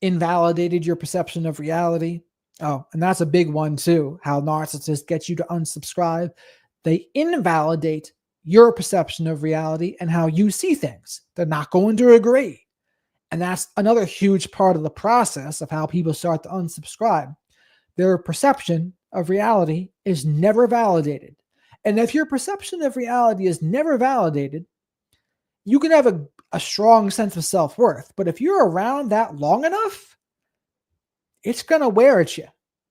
S1: invalidated your perception of reality. Oh, and that's a big one too, how narcissists get you to unsubscribe. They invalidate your perception of reality and how you see things. They're not going to agree. And that's another huge part of the process of how people start to unsubscribe. Their perception of reality is never validated. And if your perception of reality is never validated, you can have a strong sense of self-worth. But if you're around that long enough, it's going to wear at you.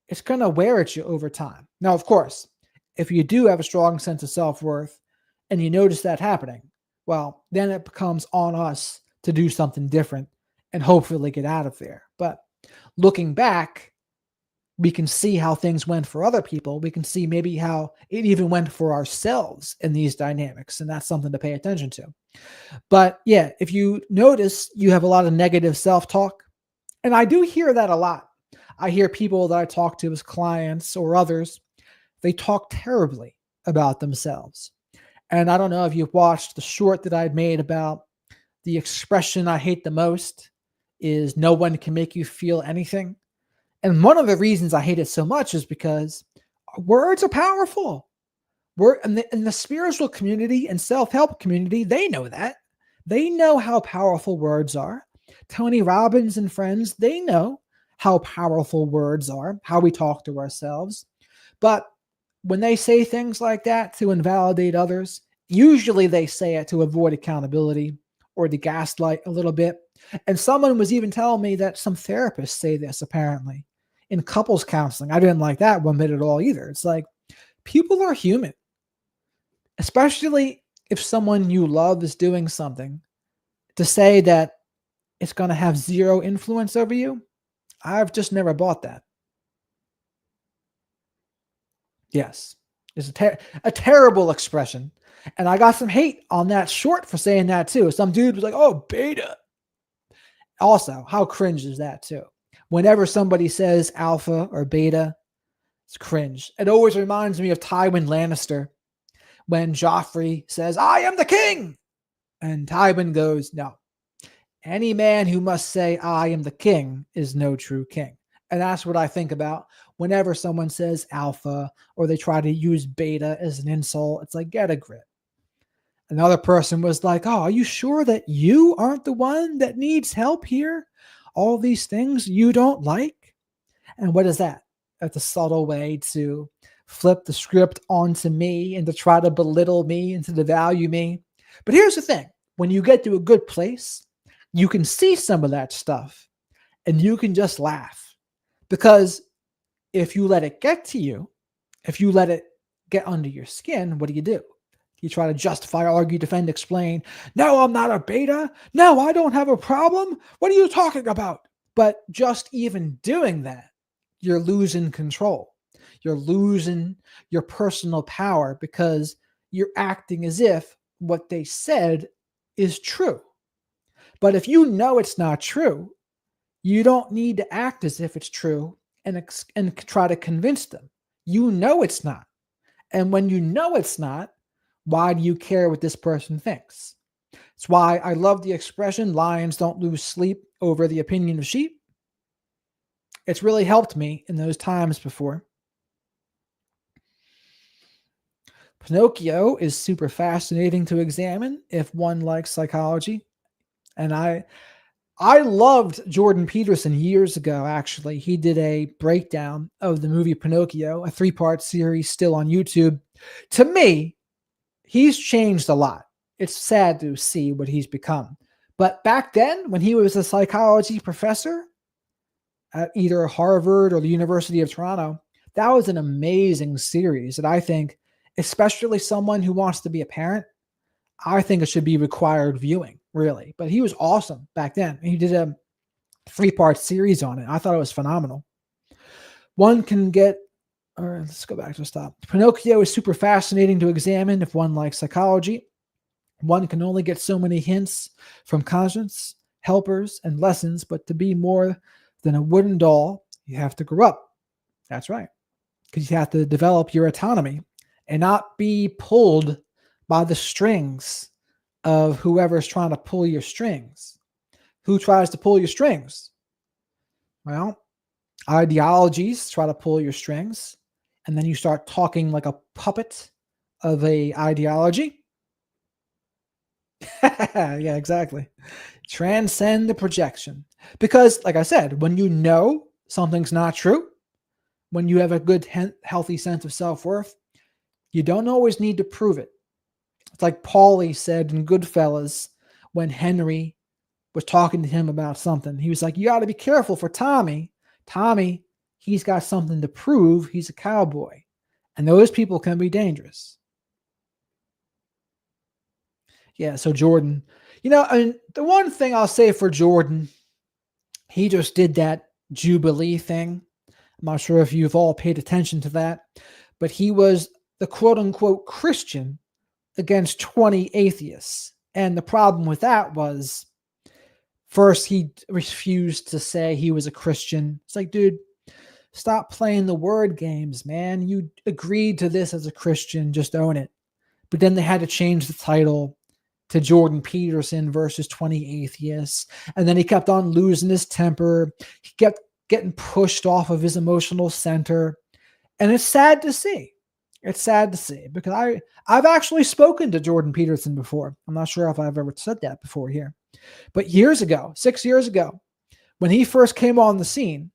S1: It's going to wear at you over time. Now, of course, if you do have a strong sense of self-worth and you notice that happening, well, then it becomes on us to do something different and hopefully get out of there. But looking back, we can see how things went for other people. We can see maybe how it even went for ourselves in these dynamics. And that's something to pay attention to. But yeah, if you notice you have a lot of negative self-talk, and I do hear that a lot. I hear people that I talk to as clients or others, they talk terribly about themselves. And I don't know if you've watched the short that I'd made about the expression I hate the most is no one can make you feel anything. And one of the reasons I hate it so much is because words are powerful. We're in the spiritual community and self-help community, they know that. They know how powerful words are. Tony Robbins and friends, they know how powerful words are, how we talk to ourselves. But when they say things like that to invalidate others, usually they say it to avoid accountability or to gaslight a little bit. And someone was even telling me that some therapists say this apparently in couples counseling. I didn't like that one bit at all either. It's like people are human, especially if someone you love is doing something. To say that it's going to have zero influence over you, I've just never bought that. Yes, it's a terrible expression. And I got some hate on that short for saying that too. Some dude was like, oh, beta. Also, how cringe is that too? Whenever somebody says alpha or beta, it's cringe. It always reminds me of Tywin Lannister when Joffrey says, I am the king. And Tywin goes, no. Any man who must say, I am the king is no true king. And that's what I think about whenever someone says alpha or they try to use beta as an insult. It's like, get a grip. Another person was like, oh, are you sure that you aren't the one that needs help here? All these things you don't like? And what is that? That's a subtle way to flip the script onto me and to try to belittle me and to devalue me. But here's the thing: when you get to a good place, you can see some of that stuff and you can just laugh. Because if you let it get to you, if you let it get under your skin, what do? You try to justify, argue, defend, explain. No, I'm not a beta. No, I don't have a problem. What are you talking about? But just even doing that, you're losing control. You're losing your personal power because you're acting as if what they said is true. But if you know it's not true, you don't need to act as if it's true and try to convince them. You know it's not. And when you know it's not, why do you care what this person thinks? It's why I love the expression lions don't lose sleep over the opinion of sheep. It's really helped me in those times before. Pinocchio is super fascinating to examine if one likes psychology. And I loved Jordan Peterson years ago, actually. He did a breakdown of the movie Pinocchio, a 3-part series still on YouTube. To me, he's changed a lot. It's sad to see what he's become. But back then, when he was a psychology professor at either Harvard or the University of Toronto, that was an amazing series that I think, especially someone who wants to be a parent, I think it should be required viewing, really. But he was awesome back then. He did a 3-part series on it. I thought it was phenomenal. One can get, or let's go back to stop. Pinocchio is super fascinating to examine if one likes psychology. One can only get so many hints from conscience, helpers, and lessons, but to be more than a wooden doll, you have to grow up. That's right. Because you have to develop your autonomy and not be pulled by the strings of whoever's trying to pull your strings. Who tries to pull your strings? Well, ideologies try to pull your strings, and then you start talking like a puppet of a ideology. Yeah, exactly. Transcend the projection. Because, like I said, when you know something's not true, when you have a good, healthy sense of self-worth, you don't always need to prove it. It's like Paulie said in Goodfellas when Henry was talking to him about something. He was like, you got to be careful for Tommy. Tommy, he's got something to prove. He's a cowboy. And those people can be dangerous. Yeah, so Jordan, and the one thing I'll say for Jordan, he just did that Jubilee thing. I'm not sure if you've all paid attention to that, but he was the quote unquote Christian against 20 atheists. And the problem with that was, first, he refused to say he was a Christian. It's like, dude, stop playing the word games, man. You agreed to this as a Christian, just own it. But then they had to change the title to Jordan Peterson versus 20 atheists. And then he kept on losing his temper. He kept getting pushed off of his emotional center. And it's sad to see. It's sad to see because I've actually spoken to Jordan Peterson before. I'm not sure if I've ever said that before here. But years ago, 6 years ago, when he first came on the scene,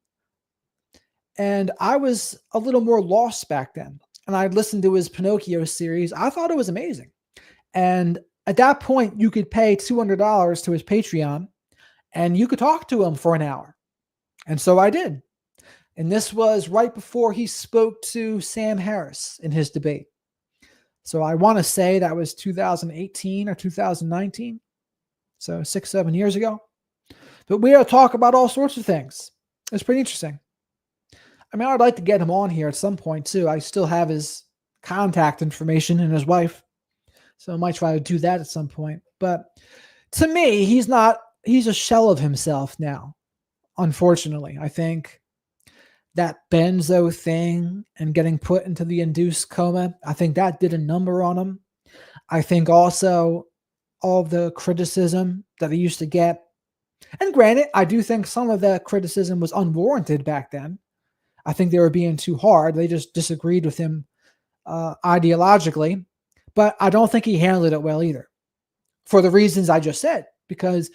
S1: and I was a little more lost back then, and I'd listened to his Pinocchio series, I thought it was amazing. And at that point, you could pay $200 to his Patreon, and you could talk to him for an hour. And so I did. And this was right before he spoke to Sam Harris in his debate. So I want to say that was 2018 or 2019. So 6-7 years ago. But we talk about all sorts of things. It's pretty interesting. I mean, I'd like to get him on here at some point too. I still have his contact information and his wife. So I might try to do that at some point. But to me, he's a shell of himself now. Unfortunately, I think that benzo thing and getting put into the induced coma, I think that did a number on him. I think also all of the criticism that he used to get, and granted, I do think some of that criticism was unwarranted back then. I think they were being too hard. They just disagreed with him ideologically, but I don't think he handled it well either for the reasons I just said, because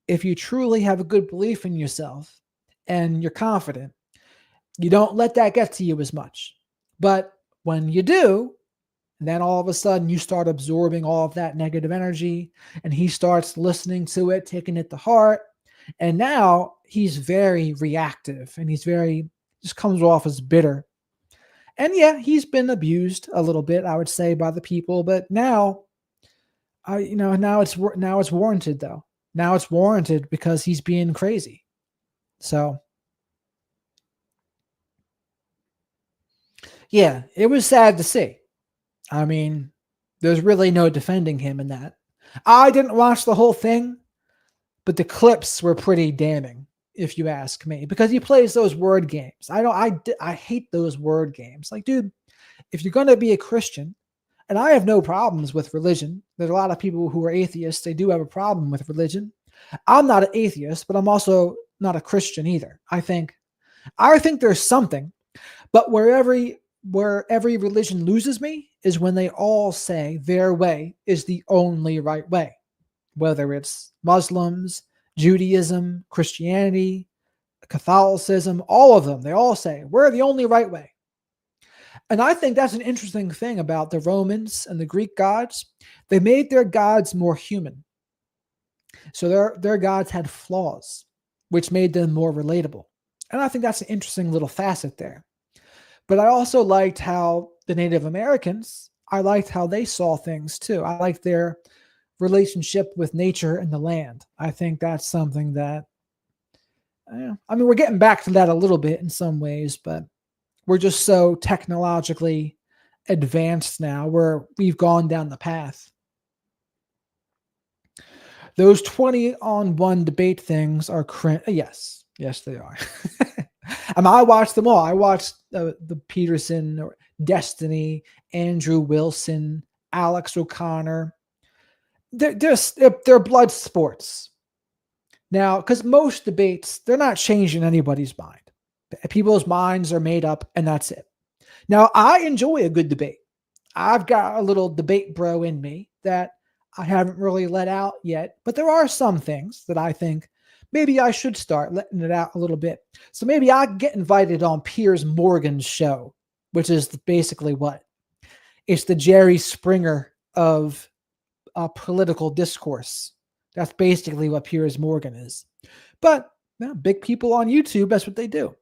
S1: if you truly have a good belief in yourself and you're confident, You don't let that get to you as much. But when you do, then all of a sudden you start absorbing all of that negative energy, and he starts listening to it, taking it to heart. And now he's very reactive, and he's very, just comes off as bitter. And yeah, he's been abused a little bit, I would say, by the people. But now, now it's warranted though. Now it's warranted because he's being crazy. So yeah, it was sad to see. I mean, there's really no defending him in that. I didn't watch the whole thing, but the clips were pretty damning, if you ask me, because he plays those word games. I hate those word games. Like, dude, if you're going to be a Christian, and I have no problems with religion. There's a lot of people who are atheists. They do have a problem with religion. I'm not an atheist, but I'm also not a Christian either. I think there's something, but where every religion loses me is when they all say their way is the only right way. Whether it's Muslims, Judaism, Christianity, Catholicism, all of them, they all say we're the only right way. And I think that's an interesting thing about the Romans and the Greek gods. They made their gods more human. So their gods had flaws, which made them more relatable. And I think that's an interesting little facet there. But I also liked how the Native Americans, I liked how they saw things too. I liked their relationship with nature and the land. I think that's something that, I mean, we're getting back to that a little bit in some ways, but we're just so technologically advanced now where we've gone down the path. Those 20-on-1 debate things are yes. Yes, they are. I watched them all. I watched the Peterson, or Destiny, Andrew Wilson, Alex O'Connor. They're blood sports. Now, because most debates, they're not changing anybody's mind. People's minds are made up, and that's it. Now, I enjoy a good debate. I've got a little debate bro in me that I haven't really let out yet, but there are some things that I think maybe I should start letting it out a little bit. So maybe I get invited on Piers Morgan's show, which is basically what? It's the Jerry Springer of political discourse. That's basically what Piers Morgan is. But big people on YouTube, that's what they do.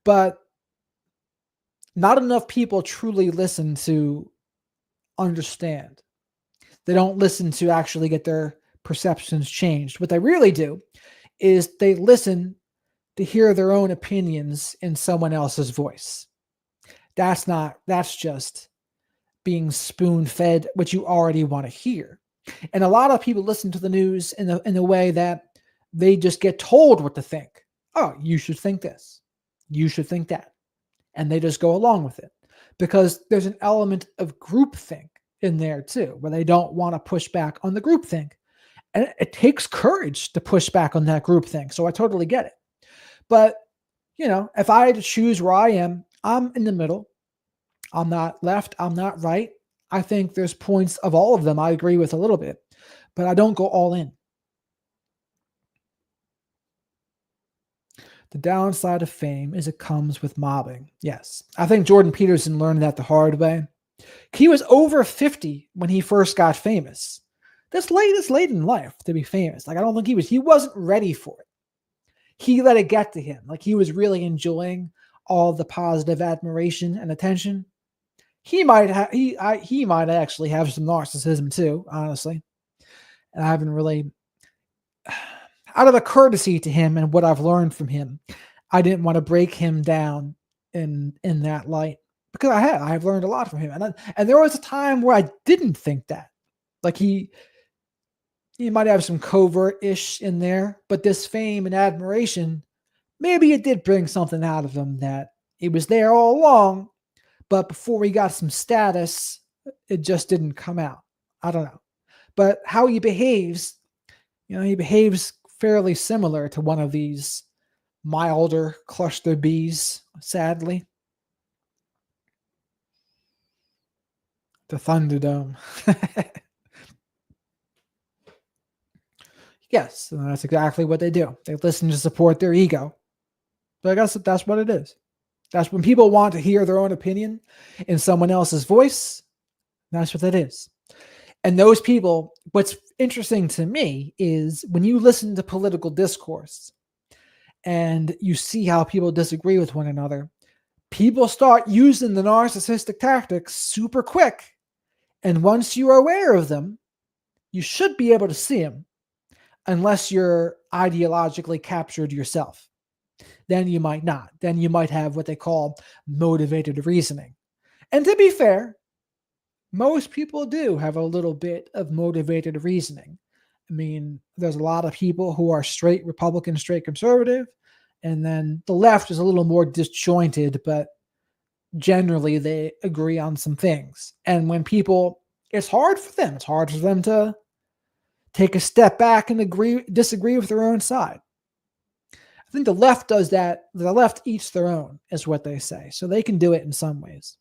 S1: But not enough people truly listen to understand. They don't listen to actually get their perceptions changed. What they really do is they listen to hear their own opinions in someone else's voice. That's just being spoon-fed what you already want to hear. And a lot of people listen to the news in the way that they just get told what to think. Oh, you should think this. You should think that. And they just go along with it because there's an element of groupthink in there too, where they don't want to push back on the groupthink. And it takes courage to push back on that groupthink. So I totally get it. But, if I had to choose where I am, I'm in the middle. I'm not left. I'm not right. I think there's points of all of them I agree with a little bit, but I don't go all in. The downside of fame is it comes with mobbing. Yes. I think Jordan Peterson learned that the hard way. He was over 50 when he first got famous. This late in life to be famous. Like, I don't think he wasn't ready for it. He let it get to him. Like, he was really enjoying all the positive admiration and attention. He might actually have some narcissism too, honestly. And I haven't really, out of a courtesy to him and what I've learned from him, I didn't want to break him down in that light because I've learned a lot from him. And there was a time where I didn't think that. Like, he might have some covert-ish in there, but this fame and admiration, maybe it did bring something out of him that it was there all along, but before he got some status, it just didn't come out. I don't know. But how he behaves, he behaves fairly similar to one of these milder cluster bees, sadly. The Thunderdome. Yes, and that's exactly what they do. They listen to support their ego. So I guess that's what it is. That's when people want to hear their own opinion in someone else's voice. That's what that is. And those people, what's interesting to me is when you listen to political discourse and you see how people disagree with one another, people start using the narcissistic tactics super quick. And once you're aware of them, you should be able to see them unless you're ideologically captured yourself. Then you might not. Then you might have what they call motivated reasoning. And to be fair, most people do have a little bit of motivated reasoning. I mean, there's a lot of people who are straight Republican, straight conservative, and then the left is a little more disjointed, but generally they agree on some things. And when people, it's hard for them. It's hard for them to take a step back and disagree with their own side. I think the left does that. The left eats their own, is what they say. So they can do it in some ways.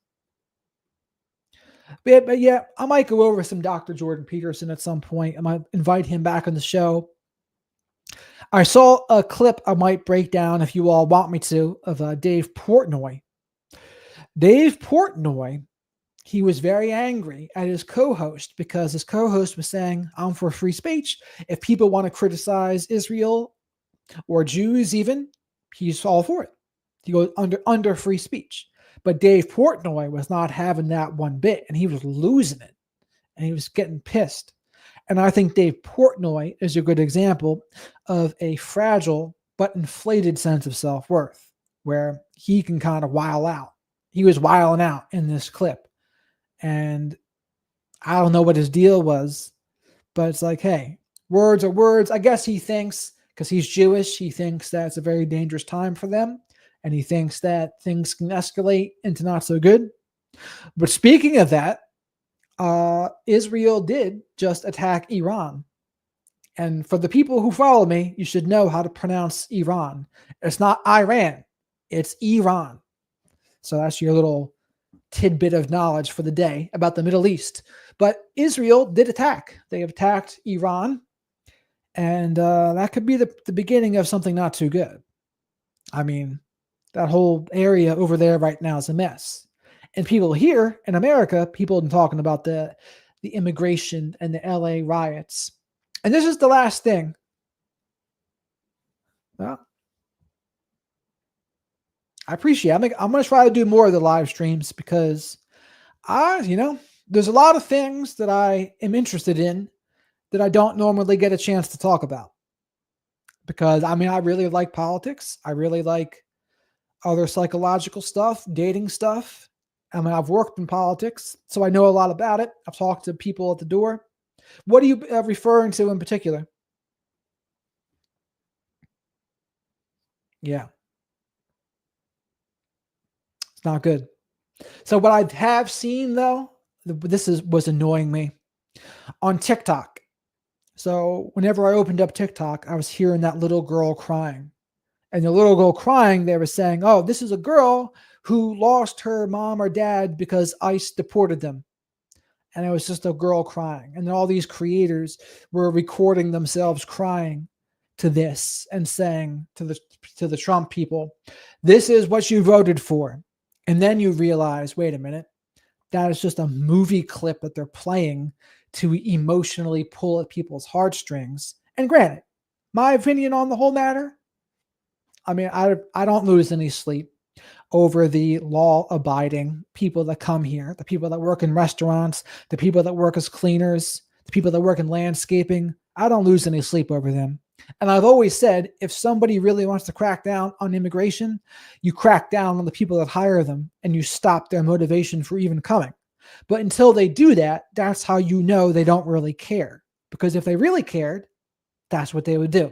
S1: But yeah, I might go over some Dr. Jordan Peterson at some point. I might invite him back on the show. I saw a clip I might break down, if you all want me to, of Dave Portnoy. Dave Portnoy, he was very angry at his co-host because his co-host was saying, I'm for free speech. If people want to criticize Israel or Jews even, he's all for it. He goes under free speech. But Dave Portnoy was not having that one bit, and he was losing it, and he was getting pissed. And I think Dave Portnoy is a good example of a fragile but inflated sense of self-worth, where he can kind of wile out. He was wiling out in this clip. And I don't know what his deal was, but it's like, hey, words are words. I guess he thinks, because he's Jewish, he thinks that it's a very dangerous time for them. And he thinks that things can escalate into not so good. But speaking of that, Israel did just attack Iran. And for the people who follow me, you should know how to pronounce Iran. It's not Iran, it's Iran. So that's your little tidbit of knowledge for the day about the Middle East. But Israel did attack. They attacked Iran. And that could be the beginning of something not too good. I mean, that whole area over there right now is a mess. And people here in America, people have been talking about the immigration and the LA riots. And this is the last thing. Well, I appreciate it. I'm going to try to do more of the live streams because there's a lot of things that I am interested in that I don't normally get a chance to talk about. Because, I really like politics. I really like other psychological stuff, dating stuff. I've worked in politics, so I know a lot about it. I've talked to people at the door. What are you referring to in particular? Yeah. It's not good. So what I have seen, though, was annoying me on TikTok. So whenever I opened up TikTok, I was hearing that little girl crying. And the little girl crying, they were saying, oh, this is a girl who lost her mom or dad because ICE deported them. And it was just a girl crying. And then all these creators were recording themselves crying to this and saying to the Trump people, this is what you voted for. And then you realize, wait a minute, that is just a movie clip that they're playing to emotionally pull at people's heartstrings. And granted, my opinion on the whole matter, I don't lose any sleep over the law-abiding people that come here, the people that work in restaurants, the people that work as cleaners, the people that work in landscaping. I don't lose any sleep over them. And I've always said, if somebody really wants to crack down on immigration, you crack down on the people that hire them and you stop their motivation for even coming. But until they do that, that's how you know they don't really care. Because if they really cared, that's what they would do.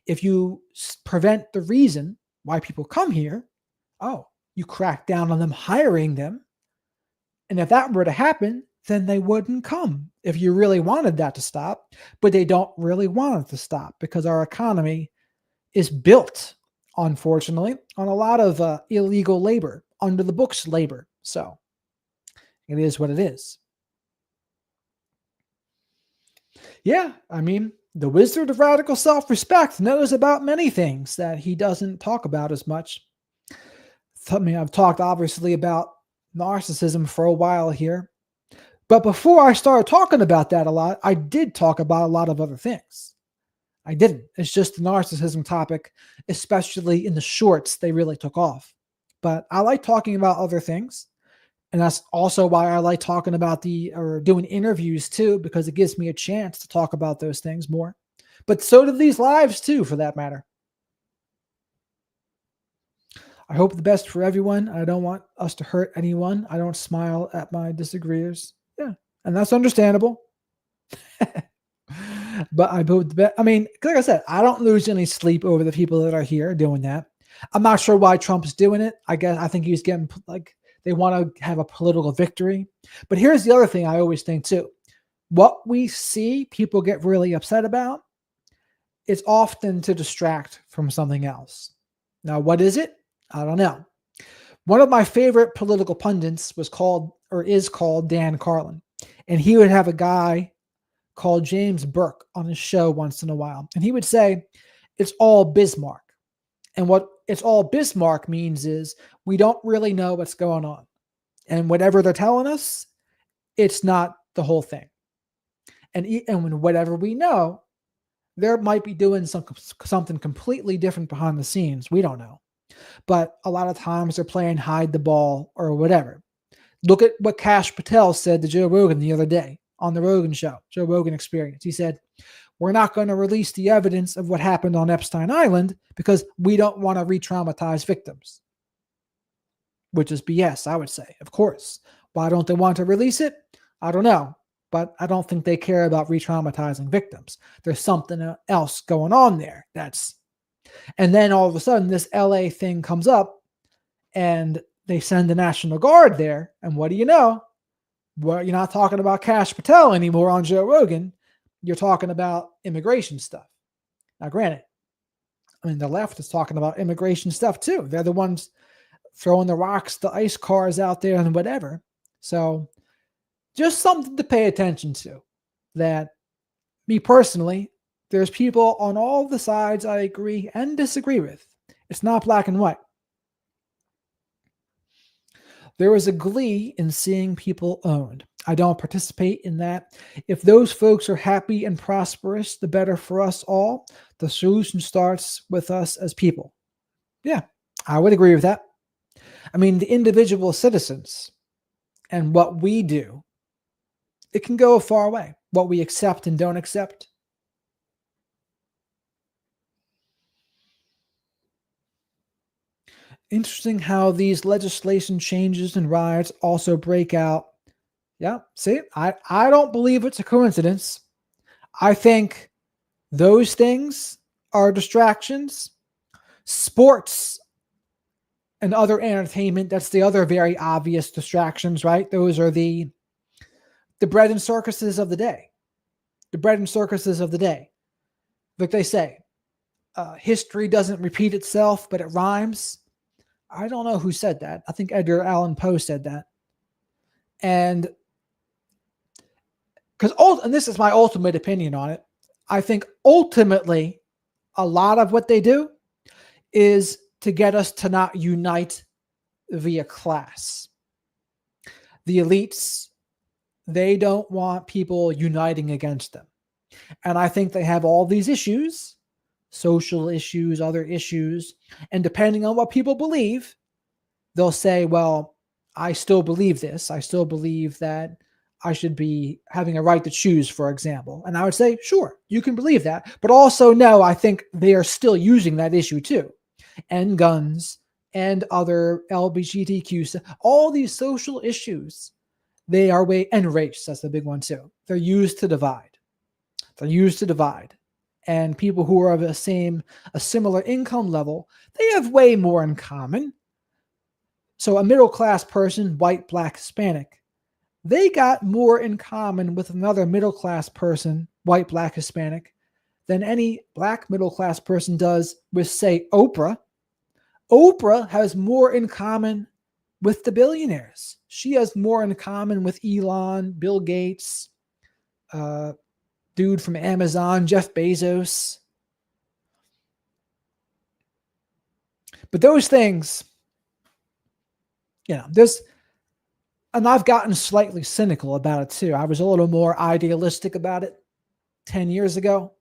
S1: If you prevent the reason why people come here, you crack down on them hiring them. And if that were to happen, then they wouldn't come if you really wanted that to stop. But they don't really want it to stop because our economy is built, unfortunately, on a lot of illegal labor, under the books labor. So it is what it is. Yeah, the Wizard of Radical Self-Respect knows about many things that he doesn't talk about as much. I mean, I've talked obviously about narcissism for a while here. But before I started talking about that a lot, I did talk about a lot of other things. I didn't. It's just the narcissism topic, especially in the shorts, they really took off. But I like talking about other things. And that's also why I like talking about or doing interviews too, because it gives me a chance to talk about those things more. But so do these lives too, for that matter. I hope the best for everyone. I don't want us to hurt anyone. I don't smile at my disagreeers. Yeah. And that's understandable. But I hope the best. I mean, like I said, I don't lose any sleep over the people that are here doing that. I'm not sure why Trump's doing it. I think he's getting like they want to have a political victory. But here's the other thing I always think too. What we see people get really upset about is often to distract from something else. Now, what is it? I don't know. One of my favorite political pundits was called or is called Dan Carlin. And he would have a guy called James Burke on his show once in a while. And he would say, it's all Bismarck. And what it's all Bismarck means is we don't really know what's going on. And whatever they're telling us, it's not the whole thing. And when whatever we know, there might be doing something completely different behind the scenes. We don't know. But a lot of times they're playing hide the ball or whatever. Look at what Kash Patel said to Joe Rogan the other day on the Rogan show, Joe Rogan Experience. He said, we're not going to release the evidence of what happened on Epstein Island because we don't want to re-traumatize victims. Which is BS, I would say, of course. Why don't they want to release it? I don't know. But I don't think they care about re-traumatizing victims. There's something else going on there. And then all of a sudden, this LA thing comes up and they send the National Guard there. And what do you know? Well, you're not talking about Kash Patel anymore on Joe Rogan. You're talking about immigration stuff. Now, granted, I mean, the left is talking about immigration stuff too. They're the ones throwing the rocks, the ice cars out there and whatever. So just something to pay attention to. That me personally, there's people on all the sides I agree and disagree with. It's not black and white. There is a glee in seeing people owned. I don't participate in that. If those folks are happy and prosperous, the better for us all. The solution starts with us as people. Yeah, I would agree with that. I mean, the individual citizens and what we do, it can go a far way. What we accept and don't accept. Interesting how these legislation changes and riots also break out. Yeah, see, I don't believe it's a coincidence. I think those things are distractions. Sports and other entertainment, that's the other very obvious distractions, right? Those are the bread and circuses of the day. The bread and circuses of the day. Like they say, history doesn't repeat itself, but it rhymes. I don't know who said that. I think Edgar Allan Poe said that. And and this is my ultimate opinion on it, I think ultimately a lot of what they do is to get us to not unite via class. The elites, they don't want people uniting against them. And I think they have all these issues, social issues, other issues. And depending on what people believe, they'll say, well, I still believe this. I still believe that I should be having a right to choose, for example. And I would say, sure, you can believe that. But also, no, I think they are still using that issue too. And guns and other LGBTQ, all these social issues, they are and race, that's the big one too. They're used to divide. They're used to divide. And people who are of a similar income level, they have way more in common. So a middle-class person, white, black, Hispanic, they got more in common with another middle-class person, white, black, Hispanic, than any black middle-class person does with, say, Oprah. Oprah has more in common with the billionaires. She has more in common with Elon, Bill Gates, dude from Amazon, Jeff Bezos. But those things, This, and I've gotten slightly cynical about it too. I was a little more idealistic about it 10 years ago.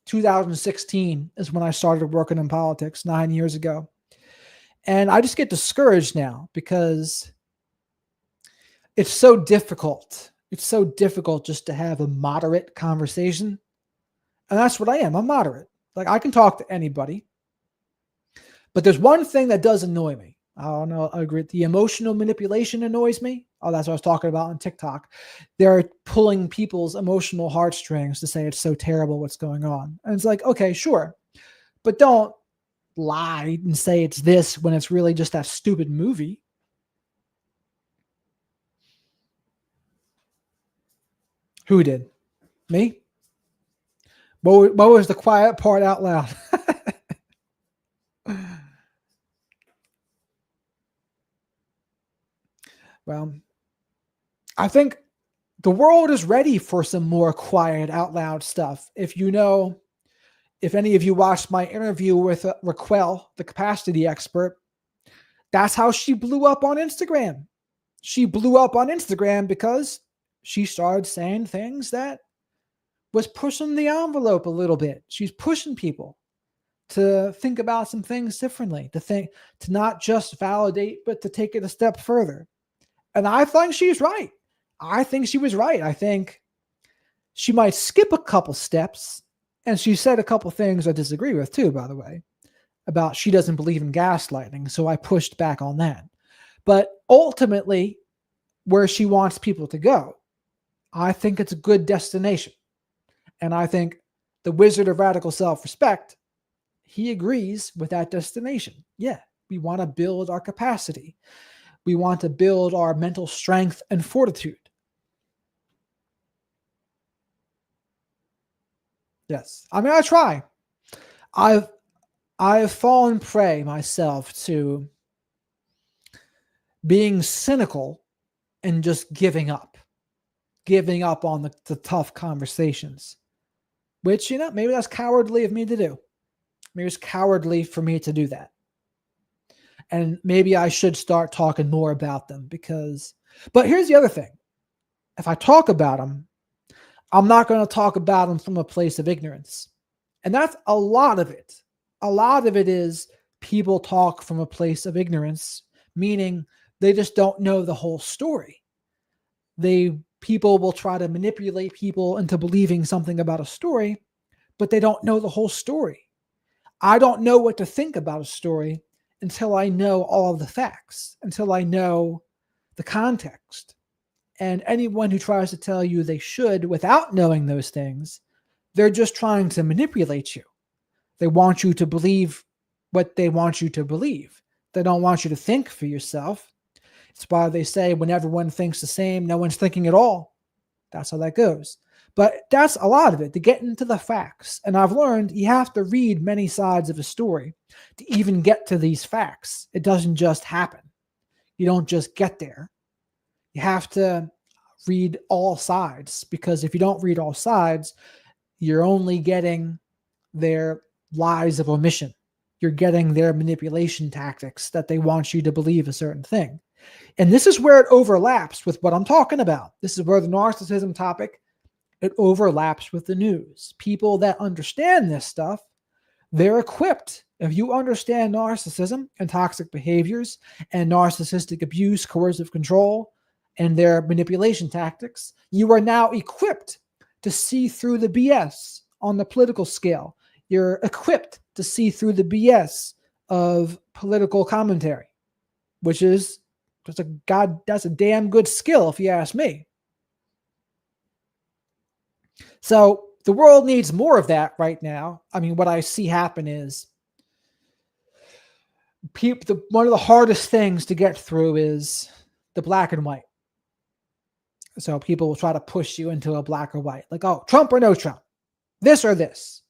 S1: 2016 is when I started working in politics 9 years ago. And I just get discouraged now because it's so difficult. It's so difficult just to have a moderate conversation. And that's what I am. I'm moderate. Like, I can talk to anybody. But there's one thing that does annoy me. I don't know. I agree. The emotional manipulation annoys me. Oh, that's what I was talking about on TikTok. They're pulling people's emotional heartstrings to say it's so terrible what's going on. And it's like, okay, sure. But don't lie and say it's this when it's really just that stupid movie. Who did? Me? What was the quiet part out loud? Well, I think the world is ready for some more quiet out loud stuff. If any of you watched my interview with Raquel, the capacity expert, that's how she blew up on Instagram. She blew up on Instagram because she started saying things that was pushing the envelope a little bit. She's pushing people to think about some things differently, to not just validate, but to take it a step further. And I think she's right. I think she was right. I think she might skip a couple steps. And she said a couple things I disagree with too, by the way, about she doesn't believe in gaslighting. So I pushed back on that. But ultimately, where she wants people to go, I think it's a good destination. And I think the Wizard of Radical Self-Respect, he agrees with that destination. Yeah, we want to build our capacity. We want to build our mental strength and fortitude. Yes. I mean, I try. I've fallen prey myself to being cynical and just giving up on the tough conversations, which, maybe that's cowardly of me to do. Maybe it's cowardly for me to do that. And maybe I should start talking more about them but here's the other thing. If I talk about them, I'm not going to talk about them from a place of ignorance. And that's a lot of it. A lot of it is people talk from a place of ignorance, meaning they just don't know the whole story. People will try to manipulate people into believing something about a story, but they don't know the whole story. I don't know what to think about a story until I know all of the facts, until I know the context. And anyone who tries to tell you they should without knowing those things, they're just trying to manipulate you. They want you to believe what they want you to believe. They don't want you to think for yourself. It's why they say when everyone thinks the same, no one's thinking at all. That's how that goes. But that's a lot of it, to get into the facts. And I've learned you have to read many sides of a story to even get to these facts. It doesn't just happen. You don't just get there. You have to read all sides, because if you don't read all sides, you're only getting their lies of omission. You're getting their manipulation tactics that they want you to believe a certain thing. And this is where it overlaps with what I'm talking about. This is where the narcissism topic, it overlaps with the news. People that understand this stuff, they're equipped. If you understand narcissism and toxic behaviors and narcissistic abuse, coercive control, and their manipulation tactics, you are now equipped to see through the BS on the political scale. You're equipped to see through the BS of political commentary, which is that's a damn good skill if you ask me. So the world needs more of that right now. I mean, what I see happen is one of the hardest things to get through is the black and white. So people will try to push you into a black or white, like, oh, Trump or no Trump, this or this.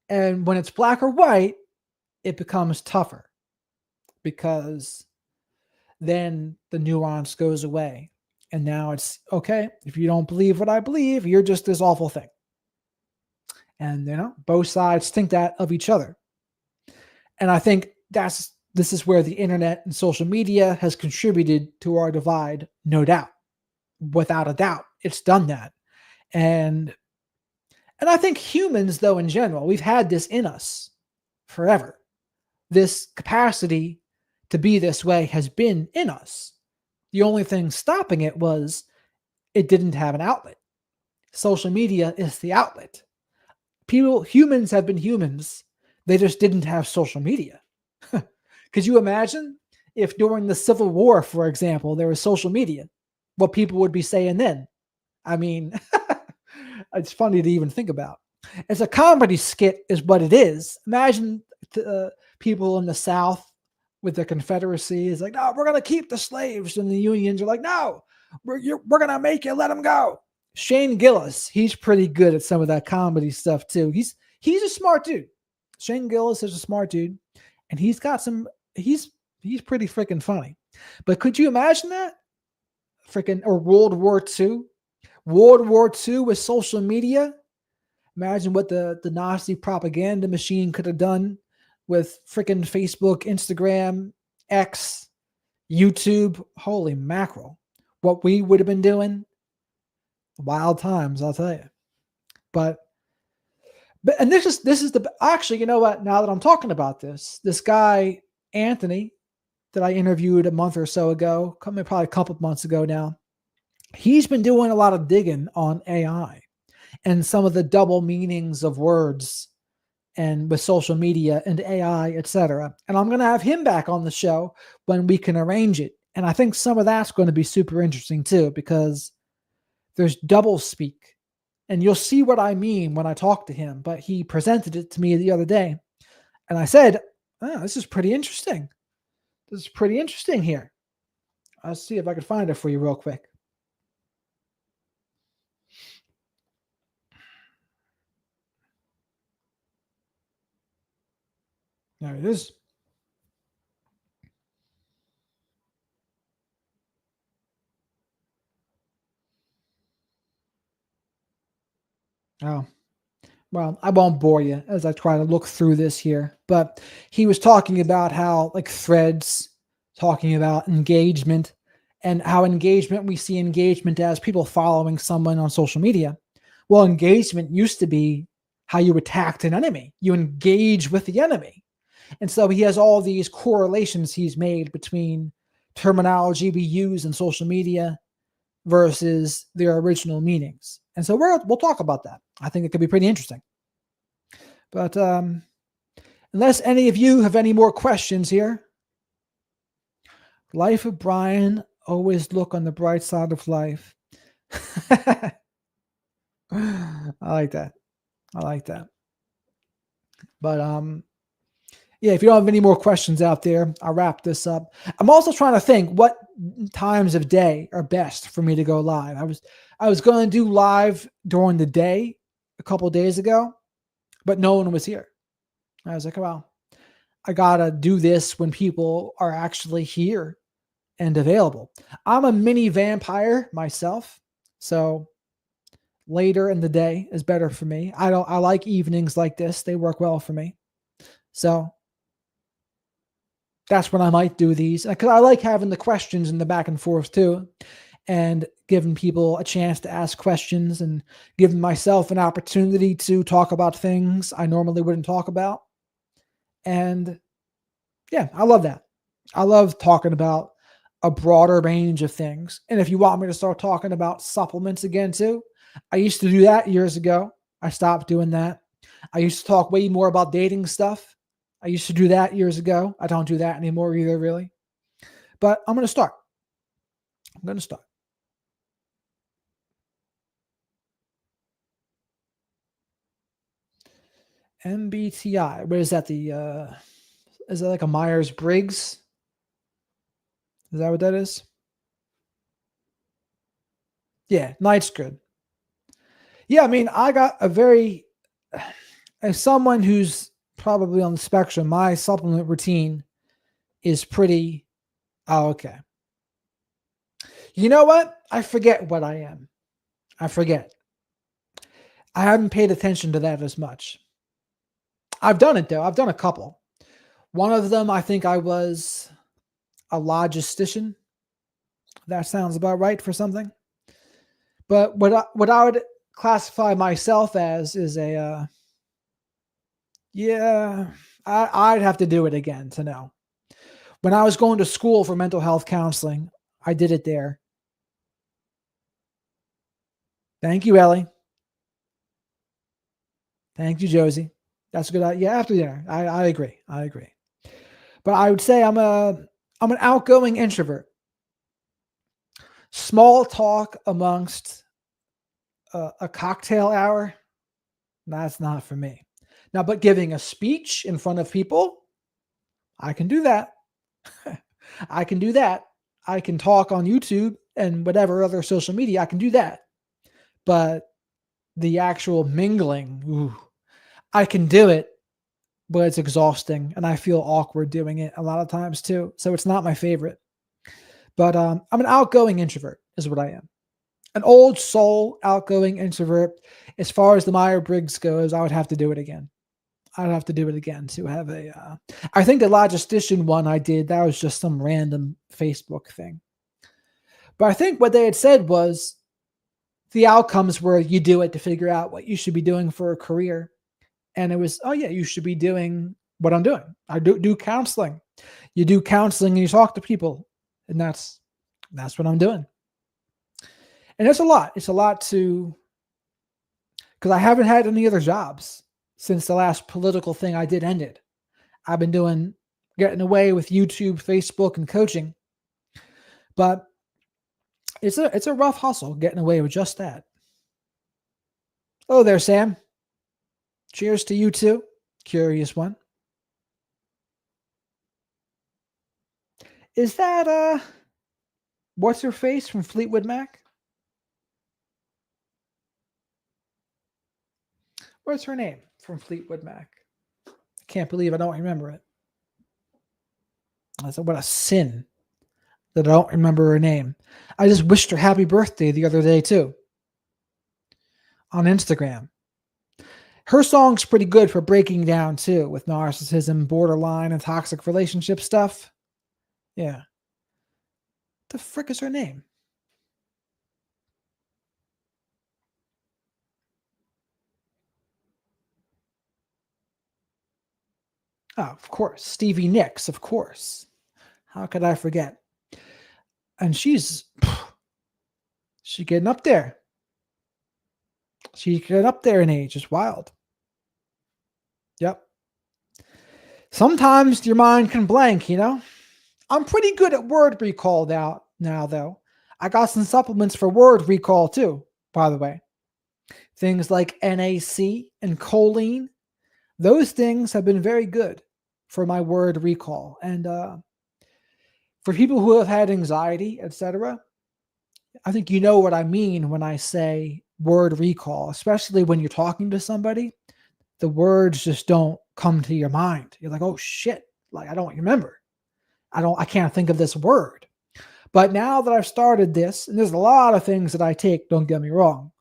S1: And when it's black or white, it becomes tougher, because then the nuance goes away. And now it's, okay, if you don't believe what I believe, you're just this awful thing. And, both sides think that of each other. And I think that's This is where the internet and social media has contributed to our divide, no doubt. Without a doubt, it's done that. And and I think humans, though, in general, we've had this in us forever. This capacity to be this way has been in us. The only thing stopping it was it didn't have an outlet. Social media is the outlet. Humans have been humans. They just didn't have social media. Could you imagine if during the Civil War, for example, there was social media, what people would be saying then? I mean, it's funny to even think about. It's a comedy skit, is what it is. Imagine people in the South with the Confederacy is like, no, we're going to keep the slaves. And the unions are like, no, we're going to make you let them go. Shane Gillis, he's pretty good at some of that comedy stuff too. He's a smart dude. Shane Gillis is a smart dude, and he's got some. He's pretty freaking funny. But could you imagine that? Freaking or World War II, World War II with social media. Imagine what the Nazi propaganda machine could have done with freaking Facebook, Instagram, X, YouTube. Holy mackerel! What we would have been doing. Wild times, I'll tell you. But and this is the actually, you know what? Now that I'm talking about this guy Anthony that I interviewed a month or so ago, probably a couple of months ago now, he's been doing a lot of digging on AI and some of the double meanings of words and with social media and AI, etc. And I'm going to have him back on the show when we can arrange it. And I think some of that's going to be super interesting too, because there's double speak. And you'll see what I mean when I talk to him. But he presented it to me the other day. And I said, oh, this is pretty interesting. This is pretty interesting here. I'll see if I can find it for you real quick. There it is. Oh, well, I won't bore you as I try to look through this here, but he was talking about how, like, threads, talking about engagement, and how engagement, we see engagement as people following someone on social media. Well, engagement used to be how you attacked an enemy, you engage with the enemy. And so he has all these correlations he's made between terminology we use in social media versus their original meanings. And so we'll talk about that. I think it could be pretty interesting. But unless any of you have any more questions here, life of Brian, always look on the bright side of life. I like that. I like that. But yeah, if you don't have any more questions out there, I'll wrap this up. I'm also trying to think what times of day are best for me to go live. I was going to do live during the day a couple of days ago, but no one was here. I was like, well, I gotta do this when people are actually here and available. I'm a mini vampire myself, so later in the day is better for me. I like evenings like this. They work well for me. So that's when I might do these, because I like having the questions in the back and forth too, and giving people a chance to ask questions and giving myself an opportunity to talk about things I normally wouldn't talk about. And yeah, I love that. I love talking about a broader range of things. And if you want me to start talking about supplements again too, I used to do that years ago. I stopped doing that. I used to talk way more about dating stuff. I used to do that years ago. I don't do that anymore either, really. But I'm going to start. I'm going to start. MBTI. What is that? Is that like a Myers-Briggs? Is that what that is? Yeah, night's good. Yeah, I mean, I got a very, as someone who's probably on the spectrum, my supplement routine is pretty, oh, okay. You know what? I forget what I am. I forget. I haven't paid attention to that as much. I've done it though. I've done a couple. One of them, I think I was a logistician. That sounds about right for something. But what I would classify myself as is yeah, I'd have to do it again to know. When I was going to school for mental health counseling, I did it there. Thank you, Ellie. Thank you, Josie. That's a good idea. Yeah, after dinner. I agree. I agree. But I would say I'm an outgoing introvert. Small talk amongst a cocktail hour, that's not for me. Now, but giving a speech in front of people, I can do that. I can do that. I can talk on YouTube and whatever other social media. I can do that. But the actual mingling, ooh, I can do it, but it's exhausting and I feel awkward doing it a lot of times too. So it's not my favorite. But I'm an outgoing introvert, is what I am. An old soul, outgoing introvert. As far as the Meyer-Briggs goes, I would have to do it again. I'd have to do it again to have a. I think the logistician one I did, that was just some random Facebook thing. But I think what they had said was the outcomes were you do it to figure out what you should be doing for a career. And it was, oh yeah, you should be doing what I'm doing. I do counseling. You do counseling and you talk to people. And that's what I'm doing. And it's a lot. It's a lot to, because I haven't had any other jobs since the last political thing I did ended. I've been getting away with YouTube, Facebook, and coaching. But it's a rough hustle getting away with just that. Oh, there, Sam. Cheers to you too. Curious one. Is that what's her face from Fleetwood Mac? What's her name from Fleetwood Mac? I can't believe I don't remember it. I said, what a sin that I don't remember her name. I just wished her happy birthday the other day too. On Instagram. Her song's pretty good for breaking down too, with narcissism, borderline, and toxic relationship stuff. Yeah. The frick is her name? Oh, of course. Stevie Nicks, of course. How could I forget? And she's getting up there. She's getting up there in age. It's wild. Yep. Sometimes your mind can blank, you know? I'm pretty good at word recall now though. I got some supplements for word recall too, by the way. Things like NAC and choline. Those things have been very good for my word recall. And for people who have had anxiety, etc., I think you know what I mean when I say word recall, especially when you're talking to somebody. The words just don't come to your mind. You're like, oh shit, like I don't remember. I can't think of this word. But now that I've started this, and there's a lot of things that I take, don't get me wrong,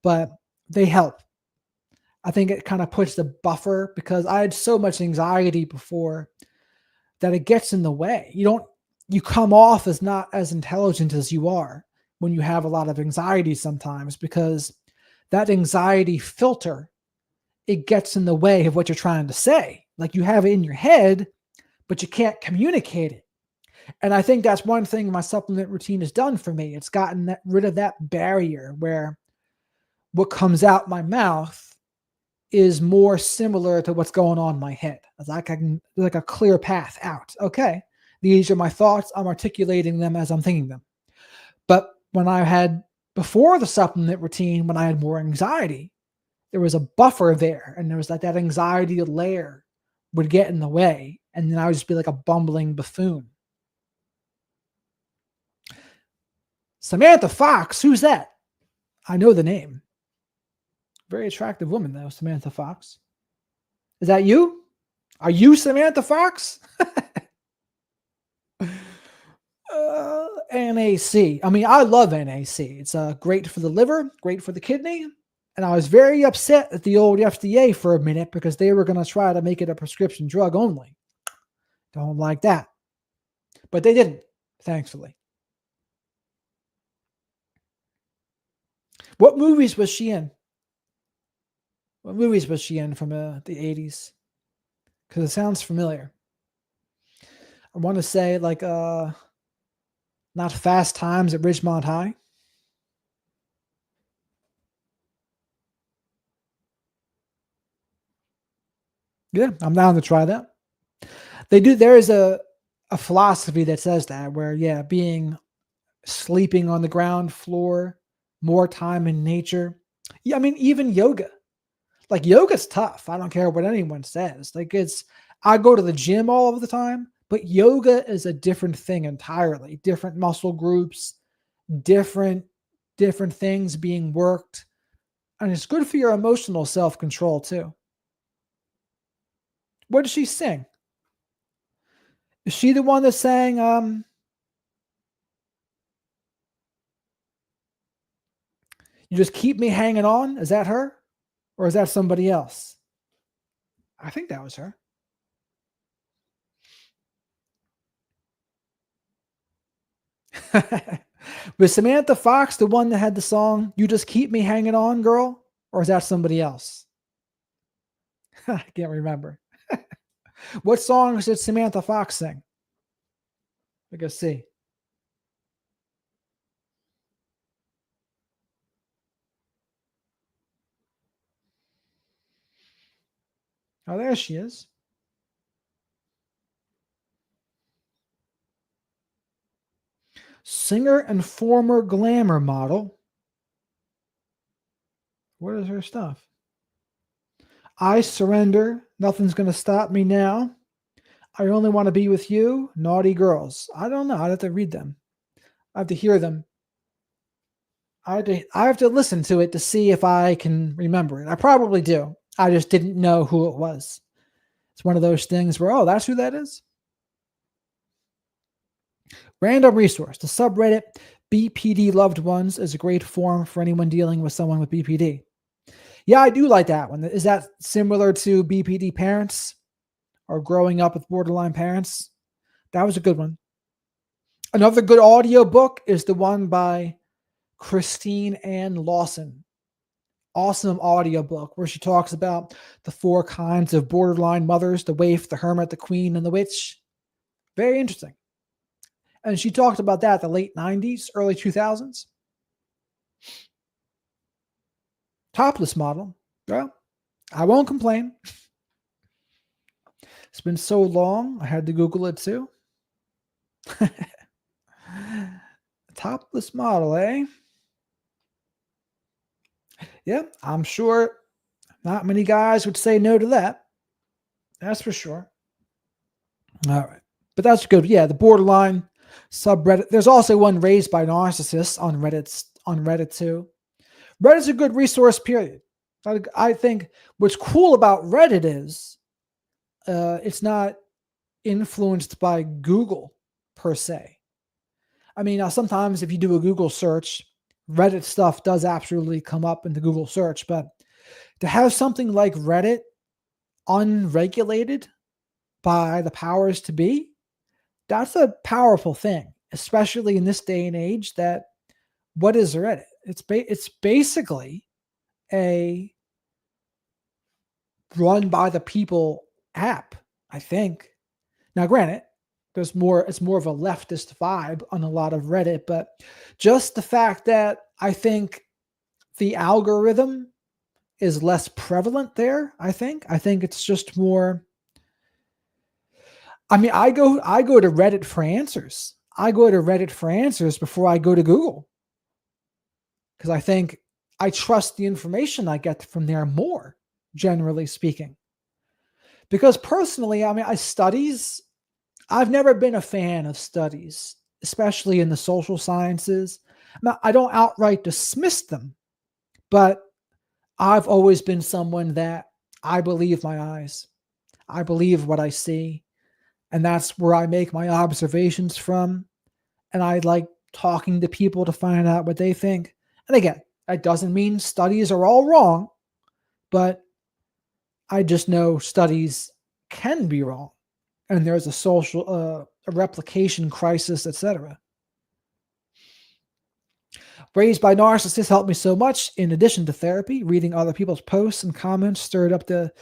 S1: but they help. I think it kind of puts the buffer because I had so much anxiety before that it gets in the way. You come off as not as intelligent as you are when you have a lot of anxiety sometimes because that anxiety filter, it gets in the way of what you're trying to say. Like you have it in your head, but you can't communicate it. And I think that's one thing my supplement routine has done for me. It's gotten rid of that barrier where what comes out my mouth is more similar to what's going on in my head. It's like like a clear path out. Okay, these are my thoughts. I'm articulating them as I'm thinking them. But when I had before the supplement routine, when I had more anxiety, there was a buffer there, and there was like that anxiety layer would get in the way, and then I would just be like a bumbling buffoon. Samantha Fox, who's that? I know the name. Very attractive woman, though, Samantha Fox. Is that you? Are you Samantha Fox? NAC. I mean, I love NAC. It's great for the liver, great for the kidney. And I was very upset at the old FDA for a minute because they were going to try to make it a prescription drug only. Don't like that. But they didn't, thankfully. What movies was she in? What movies was she in from the 80s? Because it sounds familiar. I want to say like not Fast Times at Ridgemont High. Yeah, I'm down to try that. They do. There is a philosophy that says that where yeah, being sleeping on the ground floor, more time in nature. Yeah, I mean even yoga. Like yoga's tough. I don't care what anyone says. Like I go to the gym all of the time, but yoga is a different thing entirely. Different muscle groups, different different things being worked, and it's good for your emotional self-control too. What does she sing? Is she the one that sang "You Just Keep Me Hanging On"? Is that her? Or is that somebody else? I think that was her. Was Samantha Fox the one that had the song "You Just Keep Me Hanging On, Girl"? Or is that somebody else? I can't remember. What songs did Samantha Fox sing? I us see. Oh, there she is. Singer and former glamour model. What is her stuff? I Surrender. Nothing's going to stop me now. I Only Want to Be With You. Naughty Girls. I don't know. I'd have to read them. I have to hear them. I have to listen to it to see if I can remember it. I probably do. I just didn't know who it was. It's one of those things where, oh, that's who that is. Random resource. The subreddit BPD Loved Ones is a great forum for anyone dealing with someone with BPD. Yeah, I do like that one. Is that similar to BPD parents or growing up with borderline parents? That was a good one. Another good audio book is the one by Christine Ann Lawson. Awesome audiobook where she talks about the 4 kinds of borderline mothers: the waif, the hermit, the queen, and the witch. Very interesting. And she talked about that the late 90s, early 2000s. Topless model. Well, I won't complain. It's been so long, I had to Google it too. Topless model, eh? Yeah, I'm sure not many guys would say no to that. That's for sure. All right. But that's good. Yeah, the borderline subreddit. There's also one raised by narcissists on Reddit too. Reddit's a good resource, period. I think what's cool about Reddit is it's not influenced by Google per se. I mean, now sometimes if you do a Google search, Reddit stuff does absolutely come up in the Google search, but to have something like Reddit unregulated by the powers to be, that's a powerful thing, especially in this day and age. That what is Reddit? It's basically a run by the people app, I think. Now, granted, it's more of a leftist vibe on a lot of Reddit, but just the fact that I think the algorithm is less prevalent there, I think it's just more. I mean, I go to Reddit for answers. I go to Reddit for answers before I go to Google because I think I trust the information I get from there more, generally speaking. Because personally, I mean, I've never been a fan of studies, especially in the social sciences. Now, I don't outright dismiss them, but I've always been someone that I believe my eyes. I believe what I see, and that's where I make my observations from. And I like talking to people to find out what they think. And again, that doesn't mean studies are all wrong, but I just know studies can be wrong. and there's a social a replication crisis, etc. Raised by narcissists helped me so much. In addition to therapy, reading other people's posts and comments stirred up the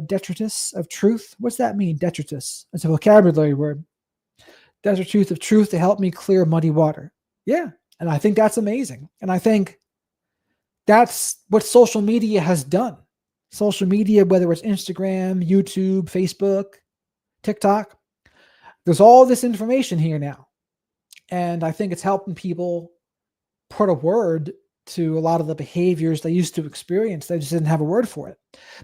S1: detritus of truth. What's that mean, detritus? It's a vocabulary word. Detritus of truth to help me clear muddy water. Yeah, and I think that's amazing. And I think that's what social media has done. Social media, whether it's Instagram, YouTube, Facebook, TikTok, there's all this information here now. And I think it's helping people put a word to a lot of the behaviors they used to experience. They just didn't have a word for it.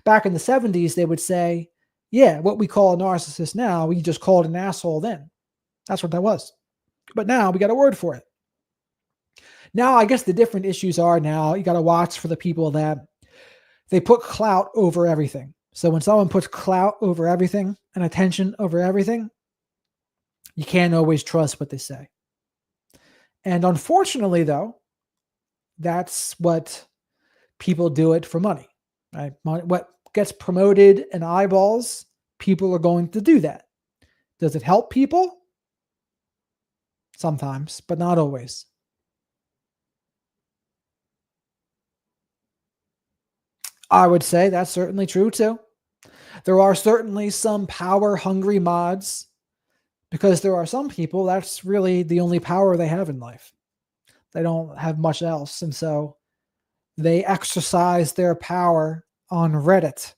S1: Back in the 70s, they would say, yeah, what we call a narcissist now, we just called an asshole then. That's what that was. But now we got a word for it. Now, I guess the different issues are now you got to watch for the people that they put clout over everything. So when someone puts clout over everything and attention over everything, you can't always trust what they say. And unfortunately, though, that's what people do it for money, right? What gets promoted and eyeballs, people are going to do that. Does it help people? Sometimes, but not always. I would say that's certainly true too. There are certainly some power-hungry mods because there are some people that's really the only power they have in life. They don't have much else. And so they exercise their power on Reddit,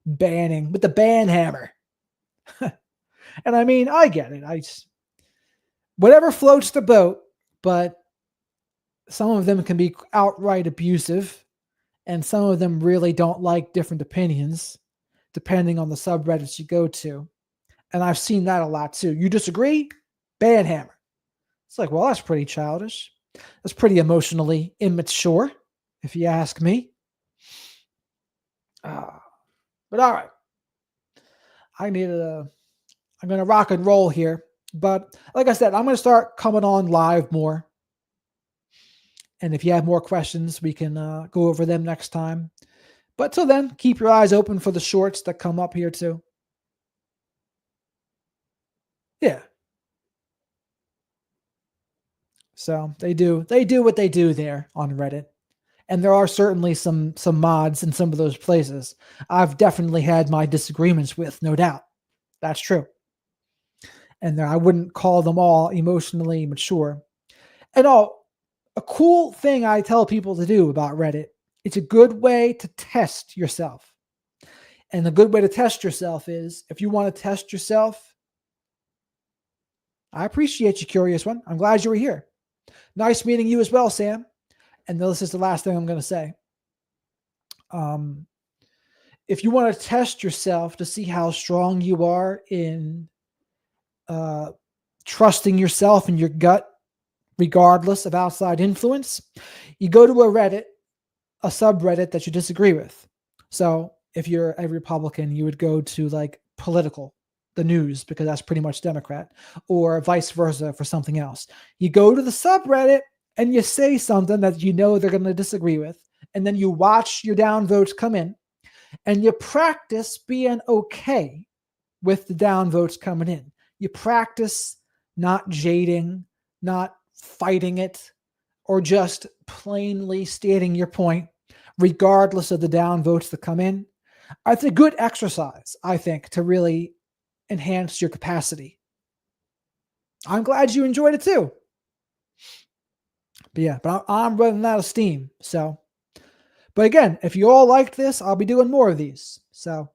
S1: banning with the ban hammer. And I mean, I get it. Whatever floats the boat, but some of them can be outright abusive, and some of them really don't like different opinions, depending on the subreddits you go to. And I've seen that a lot too. You disagree? Ban hammer. It's like, well, that's pretty childish. That's pretty emotionally immature, if you ask me. But all right. I'm going to rock and roll here. But like I said, I'm going to start coming on live more. And if you have more questions, we can go over them next time. But till then, keep your eyes open for the shorts that come up here too. Yeah. So they do what they do there on Reddit. And there are certainly some mods in some of those places I've definitely had my disagreements with, no doubt. That's true. And I wouldn't call them all emotionally mature. And a cool thing I tell people to do about Reddit, it's a good way to test yourself. And the good way to test yourself is, if you want to test yourself, I appreciate you, curious one. I'm glad you were here. Nice meeting you as well, Sam. And this is the last thing I'm going to say. If you want to test yourself to see how strong you are in trusting yourself and your gut, regardless of outside influence, you go to a subreddit that you disagree with. So if you're a Republican, you would go to like political, the news, because that's pretty much Democrat, or vice versa for something else. You go to the subreddit and you say something that you know they're going to disagree with, and then you watch your downvotes come in, and you practice being okay with the downvotes coming in. You practice not jading, not fighting it, or just plainly stating your point, regardless of the downvotes that come in. It's a good exercise, I think, to really enhance your capacity. I'm glad you enjoyed it too. But yeah, but I'm running out of steam. So, but again, if you all liked this, I'll be doing more of these. So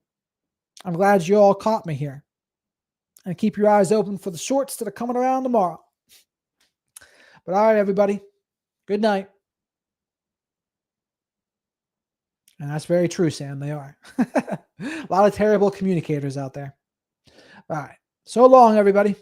S1: I'm glad you all caught me here. And keep your eyes open for the shorts that are coming around tomorrow. But all right, everybody. Good night. And that's very true, Sam. They are. A lot of terrible communicators out there. All right. So long, everybody.